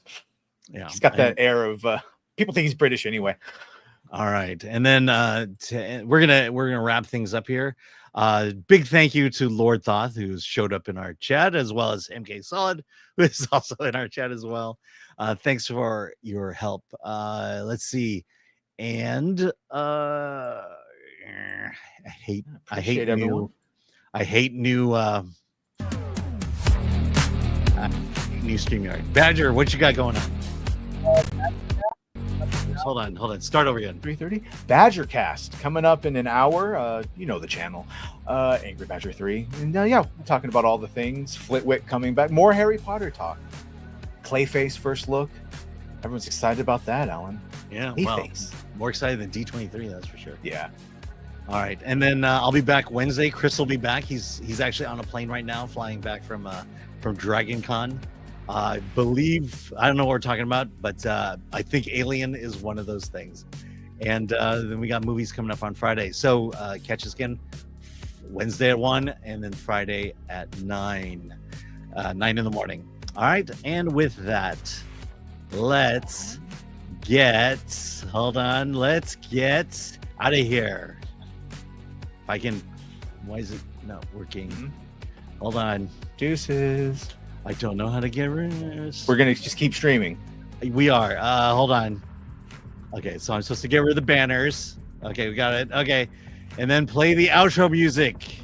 Yeah, he's got that air of people think he's British anyway. All right, and then we're gonna wrap things up here. Big thank you to Lord Thoth, who's showed up in our chat, as well as MK Solid, who is also in our chat as well. Thanks for your help. Let's see, and I hate new StreamYard. Badger, what you got going on? Hold on. Start over again. 3:30. Badger Cast coming up in an hour. You know the channel. Angry Badger 3. And yeah, we're talking about all the things. Flitwick coming back. More Harry Potter talk. Clayface first look. Everyone's excited about that, Alan. Yeah, Clayface. Well, more excited than D23, that's for sure. Yeah. All right, and then I'll be back Wednesday. Chris will be back. He's actually on a plane right now, flying back from Dragon Con. I believe, I don't know what we're talking about, but I think Alien is one of those things. And then we got movies coming up on Friday. So catch us again Wednesday at 1 and then Friday at 9 in the morning. All right. And with that, let's get out of here. If I can, why is it not working? Hold on. Deuces. I don't know how to get rid of this. We're going to just keep streaming. We are. Hold on. Okay, so I'm supposed to get rid of the banners. Okay, we got it. Okay. And then play the outro music.